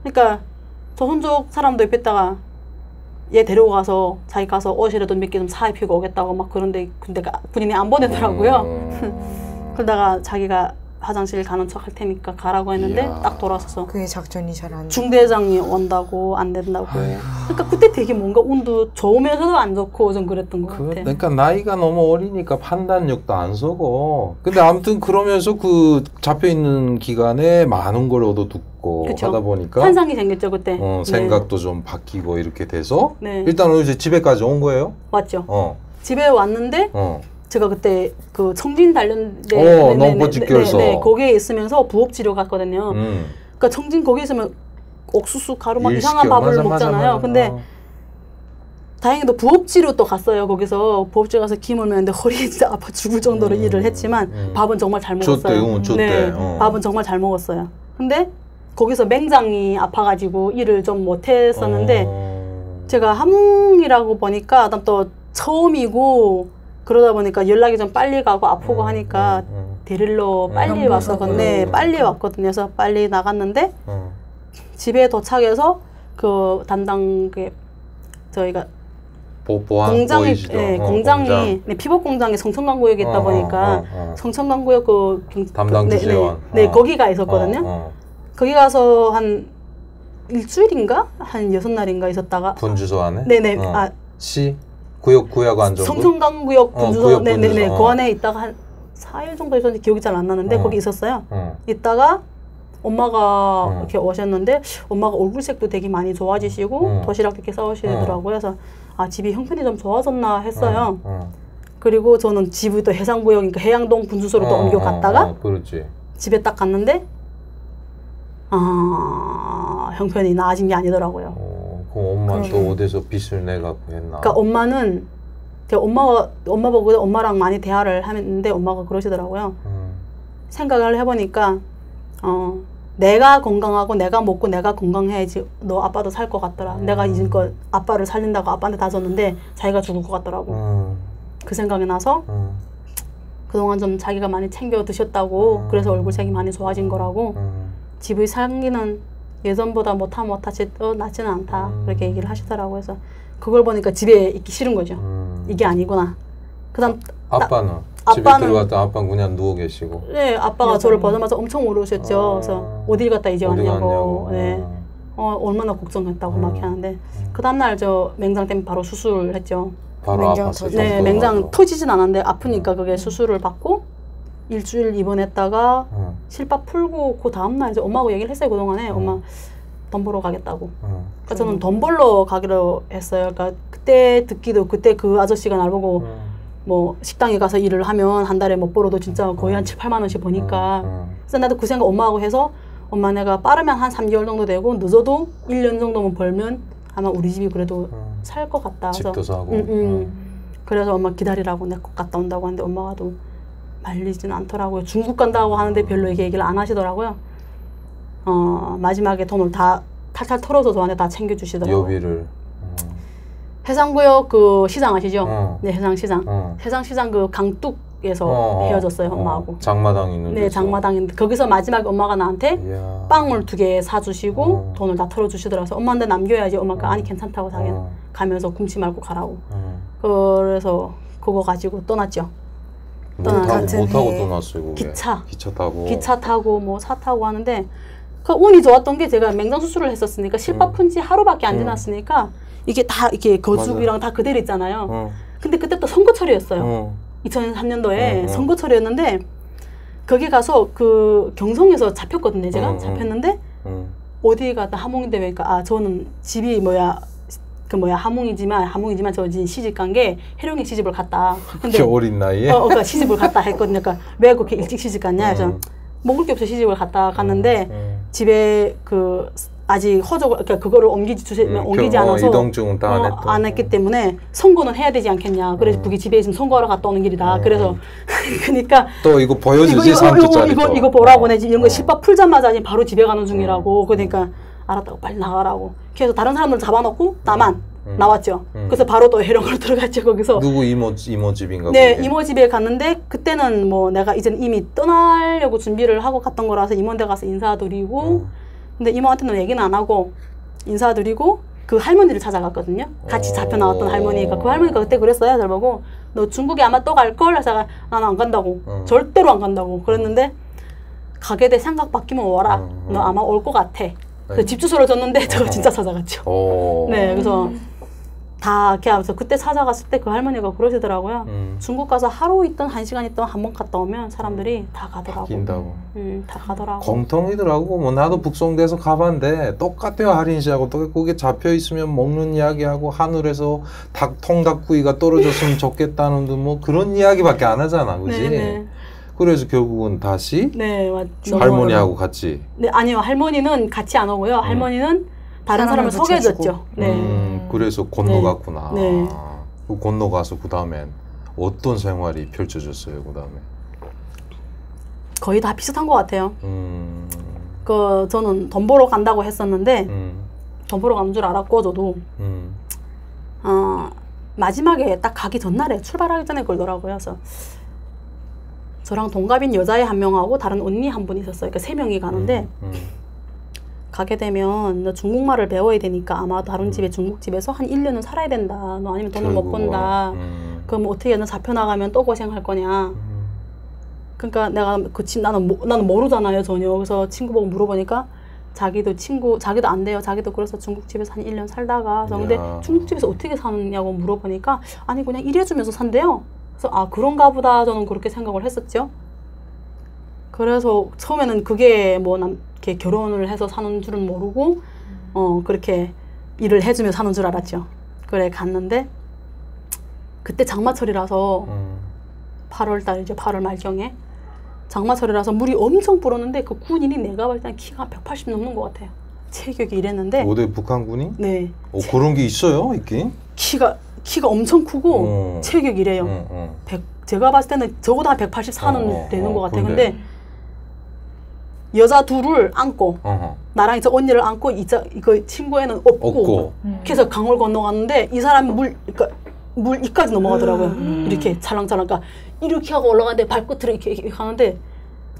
그러니까 조선족 사람도 옆에 있다가 얘 데리고 가서 자기 가서 옷이라도 몇 개 좀 사입히고 오겠다고 막 그런데 근데 군인이 안 보내더라고요. 그러다가 자기가 화장실 가는 척 할 테니까 가라고 했는데 딱 돌아서서 그게 작전이 잘 안 돼. 중대장이 온다고 안 된다고. 그러니까 그때 되게 뭔가 운도 좋으면서도 안 좋고 좀 그랬던 것 같아. 그러니까 나이가 너무 어리니까 판단력도 안 서고. 근데 아무튼 그러면서 그 잡혀 있는 기간에 많은 걸 얻어듣고 그쵸. 하다 보니까 환상이 생겼죠 그때. 생각도 좀 바뀌고 이렇게 돼서 일단 이제 집에까지 온 거예요? 왔죠. 집에 왔는데. 제가 그때 그 청진 단련대 농포직결소 거기에 있으면서 부업치료 갔거든요. 그러니까 청진 거기 있으면 옥수수 가루 막 이상한 밥을 먹잖아요. 근데 다행히도 부업치료 또 갔어요. 거기서 부업치료 가서 김을 매는데 허리 진짜 아파 죽을 정도로 일을 했지만 밥은 정말 잘 먹었어요. 줬대. 밥은 정말 잘 먹었어요. 근데 거기서 맹장이 아파가지고 일을 좀 못했었는데 제가 함흥이라고 보니까 또 처음이고 그러다 보니까 연락이 좀 빨리 가고 아프고 하니까 데릴러 빨리 왔었거든요. 빨리 왔거든요. 그래서 빨리 나갔는데 집에 도착해서 그 담당 그 저희가 공장이 공장이 피복 공장이 성천강구역에 있다 보니까 성천강구역 그 담당 주재원 거기가 있었거든요. 거기 가서 한 일주일인가 한 6날인가 있었다가 분주소 안에 네네 시 구역 안 정도? 성천강구역 분주소 네네네 그 안에 있다가 한 4일 정도 있었는데 기억이 잘 안 나는데 거기 있었어요. 있다가 엄마가 이렇게 오셨는데 엄마가 얼굴색도 되게 많이 좋아지시고 도시락 이렇게 싸우시더라고요. 그래서 아 집이 형편이 좀 좋아졌나 했어요. 그리고 저는 집이 또 해상구역이니까 해양동 분수소로 또 옮겨갔다가 그렇지. 집에 딱 갔는데 형편이 나아진 게 아니더라고요. 그럼 엄마는 또 어디서 빚을 내갖고 했나? 그러니까 엄마는 제가 엄마 보고 엄마랑 많이 대화를 했는데 엄마가 그러시더라고요. 생각을 해보니까 내가 건강하고 내가 먹고 내가 건강해야지 너 아빠도 살 것 같더라. 내가 이제껏 아빠를 살린다고 아빠한테 다 줬는데 자기가 죽을 것 같더라고. 그 생각이 나서 그동안 좀 자기가 많이 챙겨 드셨다고 그래서 얼굴색이 많이 좋아진 거라고 집의 상기는 예전보다 못하면 낫지는 않다 그렇게 얘기를 하시더라고요. 그래서 그걸 보니까 집에 있기 싫은 거죠. 이게 아니구나. 그다음 아빠는? 집에 들어갔다 아빠는 그냥 누워 계시고. 네, 아빠가 저를 보자마자 엄청 울으셨죠. 그래서 어딜 갔다 이제 왔냐고. 네. 얼마나 걱정했다고 막 하는데 그 다음날 저 맹장 때문에 바로 수술을 했죠. 바로 아팠어요? 네, 맹장 터지진 않았는데 아프니까 그게 수술을 받고 일주일 입원했다가 실밥 풀고 그 다음날 이제 엄마하고 얘기를 했어요. 그동안에 엄마 돈 벌러 가겠다고. 그러니까 저는 돈 벌러 가기로 했어요. 그러니까 그때 듣기도 그때 그 아저씨가 날 보고 뭐 식당에 가서 일을 하면 한 달에 못 벌어도 진짜 거의 한 7, 8만 원씩 버니까 그래서 나도 그 생각 엄마하고 해서 엄마 내가 빠르면 한 3개월 정도 되고 늦어도 1년 정도만 벌면 아마 우리 집이 그래도 살 것 같다. 집도 사고. 그래서 엄마 기다리라고 내 것 갔다 온다고 하는데 엄마가 또 말리진 않더라고요. 중국 간다고 하는데 별로 이게 얘기를 안 하시더라고요. 마지막에 돈을 다 탈탈 털어서 저한테 다 챙겨주시더라고요. 여비를. 해상구역 그 시장 아시죠? 네, 해상시장. 해상시장 그 강둑에서 헤어졌어요, 엄마하고. 장마당 있는 네, 장마당인데 거기서 마지막에 엄마가 나한테 빵을 2개 사주시고 돈을 다 털어주시더라고요. 엄마한테 남겨야지. 엄마가 아니 괜찮다고 자기는 가면서 굶지 말고 가라고. 그래서 그거 가지고 떠났죠. 못 타고 떠났어요, 그게. 기차 타고. 기차 타고 뭐 차 타고 하는데 그 운이 좋았던 게 제가 맹장 수술을 했었으니까 실밥 푼 지 하루밖에 안 지났으니까 이게 다 이렇게 거죽이랑 다 그대로 있잖아요. 근데 그때 또 선거철이었어요. 2003년도에 선거철이었는데 거기 가서 그 경성에서 잡혔거든요. 제가 잡혔는데 어디 갔다 하몽인대회니까 저는 집이 하몽이지만 저 시집 간 게 해룡에 시집을 갔다. 근데 어린 나이에? 그러니까 시집을 갔다 했거든요. 그러니까 왜 그렇게 일찍 시집 갔냐 해서 먹을 게 없어 시집을 갔는데 집에 그 아직 그러니까 그거를 옮기지 않아서 이동증은 다 안 했기 때문에 선거는 해야 되지 않겠냐. 그래서 북이 집에 있으면 선거하러 갔다 오는 길이다. 그래서 그러니까 또 이거 보여주지 3주짜리 이거 보라고 내 이런 거 실밥 풀자마자 바로 집에 가는 중이라고. 그러니까 알았다고 빨리 나가라고. 그래서 다른 사람들 잡아놓고 나만 나왔죠. 그래서 바로 또 해령으로 들어갔죠. 거기서 누구 이모 집인가? 네, 이모 집에 갔는데 그때는 뭐 내가 이제는 이미 떠나려고 준비를 하고 갔던 거라서 이모한테 가서 인사드리고 근데 이모한테는 얘기는 안 하고 인사드리고 그 할머니를 찾아갔거든요. 같이 잡혀 나왔던 할머니가. 그 할머니가 그때 그랬어요. 잘 보고 너 중국에 아마 또 갈걸? 해서 나는 안 간다고. 절대로 안 간다고. 그랬는데 가게 돼 생각 바뀌면 와라. 너 아마 올 것 같아. 집 주소를 줬는데 제가 진짜 찾아갔죠. 네, 그래서 다 이렇게 하면서 그때 찾아갔을 때 그 할머니가 그러시더라고요. 중국 가서 하루 있던 1시간 있던 한 번 갔다 오면 사람들이 다 가더라고. 바뀐다고. 다 가더라고. 공통이더라고. 뭐 나도 북송돼서 가봤는데 똑같아요. 할인 씨하고 또 거기 잡혀 있으면 먹는 이야기하고 하늘에서 통닭구이가 떨어졌으면 좋겠다는 뭐 그런 이야기밖에 안 하잖아, 그지? 네. 그래서 결국은 다시 네, 할머니하고 같이. 네, 아니요. 할머니는 같이 안 오고요. 할머니는 다른 사람을 소개해줬죠. 네. 그래서 건너갔구나. 네. 그 건너가서 그 다음엔 어떤 생활이 펼쳐졌어요? 그 다음에 거의 다 비슷한 것 같아요. 저는 돈 벌어 간다고 했었는데 돈 벌어 가는 줄 알았고 저도 마지막에 딱 가기 전날에 출발하기 전에 그러더라고요. 그래서 저랑 동갑인 여자애 한 명하고 다른 언니 한 분 있었어요. 그러니까 3명이 가는데 가게 되면 너 중국말을 배워야 되니까 아마 다른 집에 중국집에서 한 1년은 살아야 된다. 너 아니면 돈을 못 번다. 그럼 어떻게 너 잡혀나가면 또 고생할 거냐. 그러니까 내가 나는 모르잖아요 전혀. 그래서 친구 보고 물어보니까 자기도 안 돼요. 자기도 그래서 중국집에서 한 1년 살다가 근데 중국집에서 어떻게 사느냐고 물어보니까 아니 그냥 일해주면서 산대요. 그래서 그런가 보다 저는 그렇게 생각을 했었죠. 그래서 처음에는 그게 뭐 이렇게 결혼을 해서 사는 줄은 모르고 그렇게 일을 해주며 사는 줄 알았죠. 그래 갔는데 그때 장마철이라서 8월달 이제 8월 말경에 장마철이라서 물이 엄청 불었는데 그 군인이 내가 볼 때는 키가 180 넘는 것 같아요. 체격이 이랬는데. 어디 북한군이? 네. 그런 게 있어요, 있긴? 키가 엄청 크고 체격이 이래요. 제가 봤을 때는 적어도 한 184는 되는 것 같아요. 근데 여자 둘을 안고 나랑 이제 언니를 안고 그 친구애는 없고 그래서 강을 건너갔는데 이 사람이 물 이까지 넘어가더라고요. 이렇게 찰랑찰랑. 그러니까 이렇게 하고 올라가는데 발끝으로 이렇게 가는데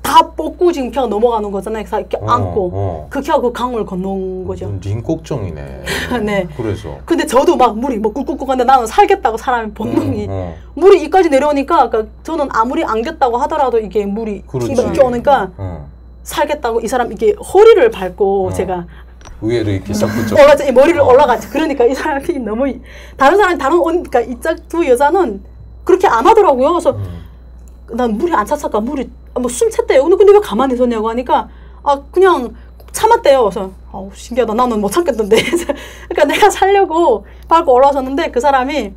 다 뽑고 지금 그냥 넘어가는 거잖아요. 그래서 이렇게 안고 그렇게 하고 강을 건너온 거죠. 린꼭정이네. 네. 그래서. 근데 저도 막 물이 뭐 꿀꿀꿀 가는데 나는 살겠다고 사람이 본능이 물이 이까지 내려오니까 그러니까 저는 아무리 안겼다고 하더라도 이게 물이 이렇게 오니까 살겠다고 이 사람 이게 허리를 밟고 제가 위에를 이렇게 싹 붙여. 이 머리를 올라가지. 그러니까 이 사람이 너무 다른 그러니까 이짝 두 여자는 그렇게 안 하더라고요. 그래서 난 물이 안 찼을까 물이 뭐 숨 찼대요. 근데 왜 가만히 있었냐고 하니까 그냥 참았대요. 그래서 신기하다. 나는 못 참겠던데. 그러니까 내가 살려고 밟고 올라왔었는데 그 사람이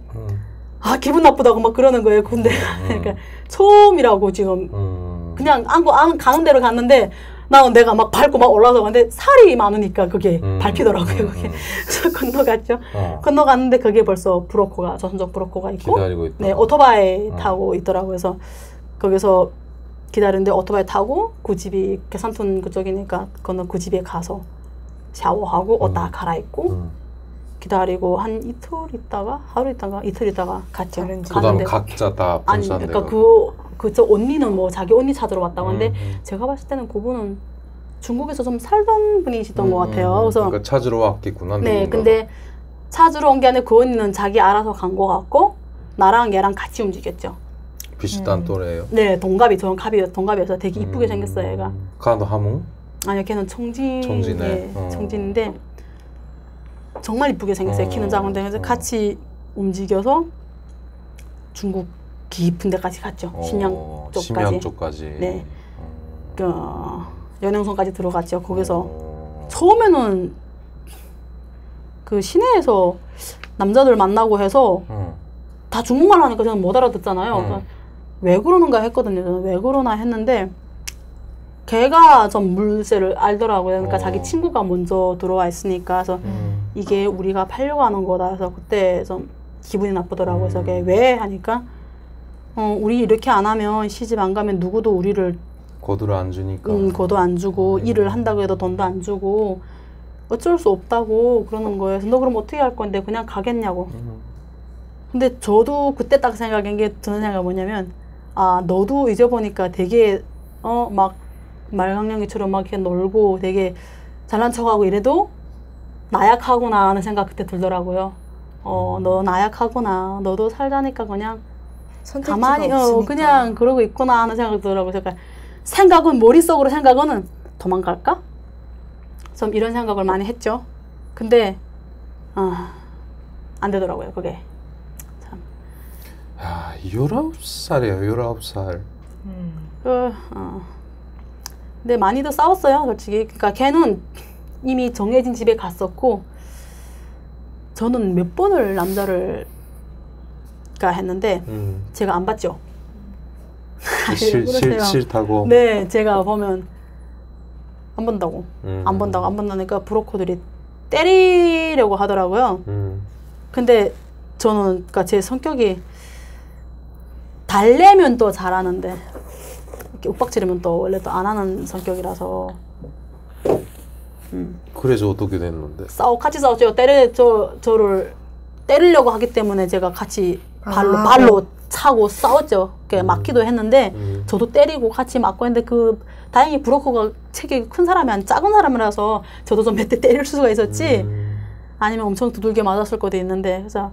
기분 나쁘다고 막 그러는 거예요. 근데 그러니까 처음이라고 지금 그냥 안고 가는 대로 갔는데 나는 내가 막 밟고 막 올라서 갔는데 살이 많으니까 그게 밟히더라고요. 그게. 그래서 건너갔죠. 건너갔는데 그게 벌써 브로커가 조선족 브로커가 있고 기다리고 있다. 네, 오토바이 타고 있더라고요. 그래서 거기서 기다리는데 오토바이 타고 그 집이 계산톤 그쪽이니까 그 집에 가서 샤워하고 옷 다 갈아입고 기다리고 한 하루 있다가 이틀 있다가 갔죠. 그다음 각자 다 분산돼. 그러니까 저 언니는 뭐 자기 언니 찾으러 왔다고 하는데 제가 봤을 때는 그분은 중국에서 좀 살던 분이시던 것 같아요. 그래서 그러니까 찾으러 왔겠구나. 네, 근데 찾으러 온 게 아니라 그 언니는 자기 알아서 간 것 같고 나랑 얘랑 같이 움직였죠. 비슷한 또래예요? 네, 동갑이어서 되게 이쁘게 생겼어요, 얘가. 가도 하몽? 아니요, 걔는 청진이네. 청진에. 청진인데 정말 이쁘게 생겼어요. 키는 작은데 그래서 같이 움직여서 중국 깊은 데까지 갔죠. 심양 쪽까지. 심양 쪽까지. 네. 연행선까지 들어갔죠. 거기서 처음에는 그 시내에서 남자들 만나고 해서 다 중국말 하니까 저는 못 알아듣잖아요. 왜 그러는가 했거든요. 저는 왜 그러나 했는데 걔가 좀 물세를 알더라고요. 그러니까 자기 친구가 먼저 들어와 있으니까 그래서 이게 우리가 팔려고 하는 거다. 그래서 그때 좀 기분이 나쁘더라고요. 그래서 걔 왜 하니까 우리 이렇게 안 하면 시집 안 가면 누구도 우리를 거두를 안 주니까. 거두 안 주고 일을 한다고 해도 돈도 안 주고 어쩔 수 없다고 그러는 거예요. 그래서 너 그럼 어떻게 할 건데 그냥 가겠냐고. 근데 저도 그때 딱 생각한 게 드는 생각이 뭐냐면 너도 이제 보니까 되게 막 말강령이처럼 막 이렇게 놀고 되게 잘난 척하고 이래도 나약하구나 하는 생각 그때 들더라고요. 너 나약하구나. 너도 살자니까 그냥 가만히 그냥 그러고 있구나 하는 생각이 들더라고요. 그러니까 생각은 머릿속으로 생각은 도망갈까? 좀 이런 생각을 많이 했죠. 근데 안 되더라고요. 그게 참. 19살이에요. 19살. 근데 많이도 싸웠어요. 솔직히. 그러니까 걔는 이미 정해진 집에 갔었고 저는 몇 번을 남자를 했는데 제가 안 봤죠. 싫다고. 네, 제가 보면 안 본다고. 안 본다니까 브로커들이 때리려고 하더라고요. 근데 저는 그러니까 제 성격이 달래면 또 잘하는데 이렇게 윽박지르면 또 원래 또 안 하는 성격이라서. 그래서 어떻게 됐는데? 같이 싸웠죠. 저를 때리려고 하기 때문에 제가 같이 발로 차고 싸웠죠. 맞기도 했는데 저도 때리고 같이 맞고 했는데 다행히 브로커가 체격이 큰 사람이 아니라 작은 사람이라서 저도 좀 몇 대 때릴 수가 있었지 아니면 엄청 두들겨 맞았을 것도 있는데 그래서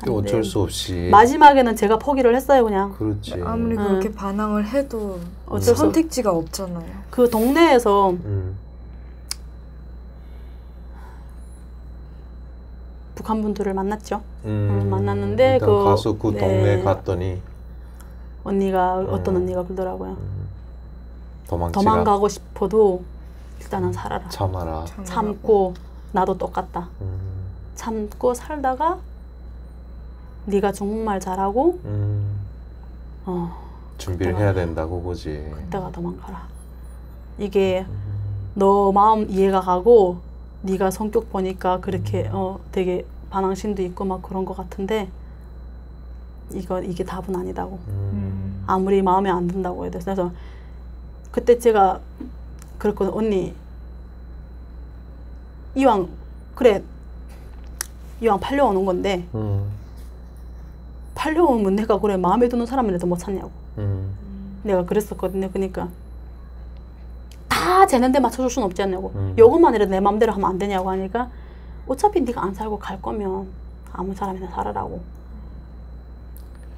어쩔 수 없이 마지막에는 제가 포기를 했어요. 그냥. 그렇지. 아무리 그렇게 반항을 해도 선택지가 없잖아요. 그 동네에서 북한 분들을 만났죠. 만났는데 가서 그 동네 갔더니 어떤 언니가 그러더라고요. 도망가고 싶어도 일단은 살아라. 참아라. 참고 나도 똑같다. 참고 살다가 네가 정말 잘하고 준비를 해야 된다고 보지. 그때가 도망가라. 이게 너 마음 이해가 가고 네가 성격 보니까 그렇게 되게 반항심도 있고 막 그런 것 같은데 이게 답은 아니다고. 아무리 마음에 안 든다고 해도. 그래서 그때 제가 그랬거든. 언니 이왕 팔려오는 건데 팔려오면 내가 그래 마음에 드는 사람이라도 못 찾냐고. 내가 그랬었거든요. 그러니까 다 쟤네데 맞춰줄 순 없지 않냐고. 요것만이라도 내 마음대로 하면 안 되냐고 하니까 어차피 네가 안 살고 갈 거면 아무 사람이나 살아라고.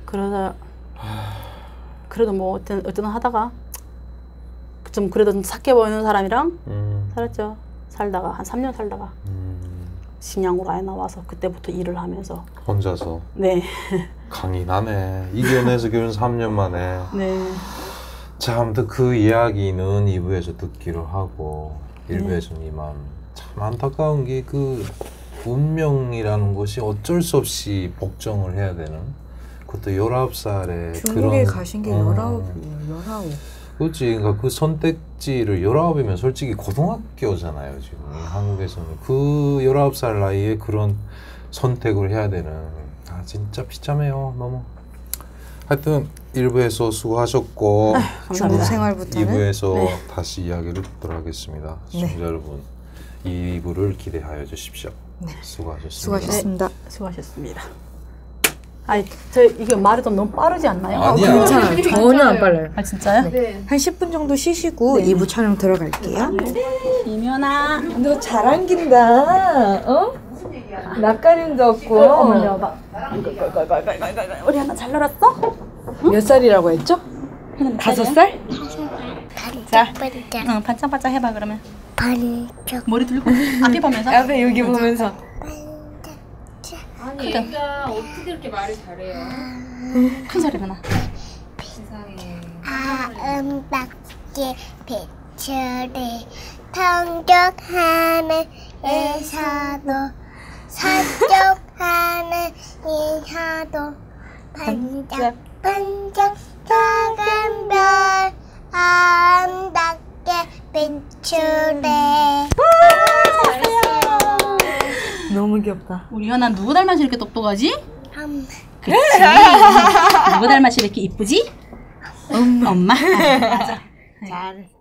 그러다 그래도 뭐 어쨌든 하다가 좀 그래도 좀 착해 보이는 사람이랑 살았죠. 살다가 한 3년 살다가 신양으로 아예 나와서 그때부터 일을 하면서 혼자서. 네. 강인하네. 이겨내서 결혼 3년 만에. 네. 자, 아무튼 그 이야기는 2부에서 듣기로 하고 1부에서는 이만. 참 안타까운 게 그 운명이라는 것이 어쩔 수 없이 복종을 해야 되는, 그것도 19살에 중국에 가신 게 19이에요. 19. 그렇지. 그러니까 그 선택지를 19이면 솔직히 고등학교잖아요. 지금 한국에서는 그 19살 나이에 그런 선택을 해야 되는, 진짜 비참해요. 너무. 하여튼 1부에서 수고하셨고 중국 생활부터는 2부에서 네. 다시 이야기를 듣도록 하겠습니다. 네. 시청자 여러분, 2부를 기대하여 주십시오. 네. 수고하셨습니다. 수고하셨습니다. 네. 수고하셨습니다. 아니, 이게 말이 좀 너무 빠르지 않나요? 아니야. 괜찮아요. 전혀 안 빨라요. 아, 진짜요? 네. 한 10분 정도 쉬시고 2부 촬영 들어갈게요. 이면아. 너 잘 안긴다. 어? 낯가림도 없고. 어머니 봐. 우리 하나 잘 놀았어? 몇 살이라고 했죠? 5살? 자, 응, 반짝반짝 해봐 그러면. 반짝. 머리 들고 앞에 보면서. 앞에 여기 보면서. 아니 애가 어떻게 이렇게 말을 잘해요? 큰 소리로 나. 세상에. 아름답게 빛으리 평적 하늘에서도 서쪽 하늘에서도 반짝반짝 작은 별 아름답게 비추래. 너무 귀엽다. 우리 현아 누구 닮아서 이렇게 똑똑하지? 그치. 누구 닮아서 이렇게 이쁘지? 엄마. 맞아. 잘했어.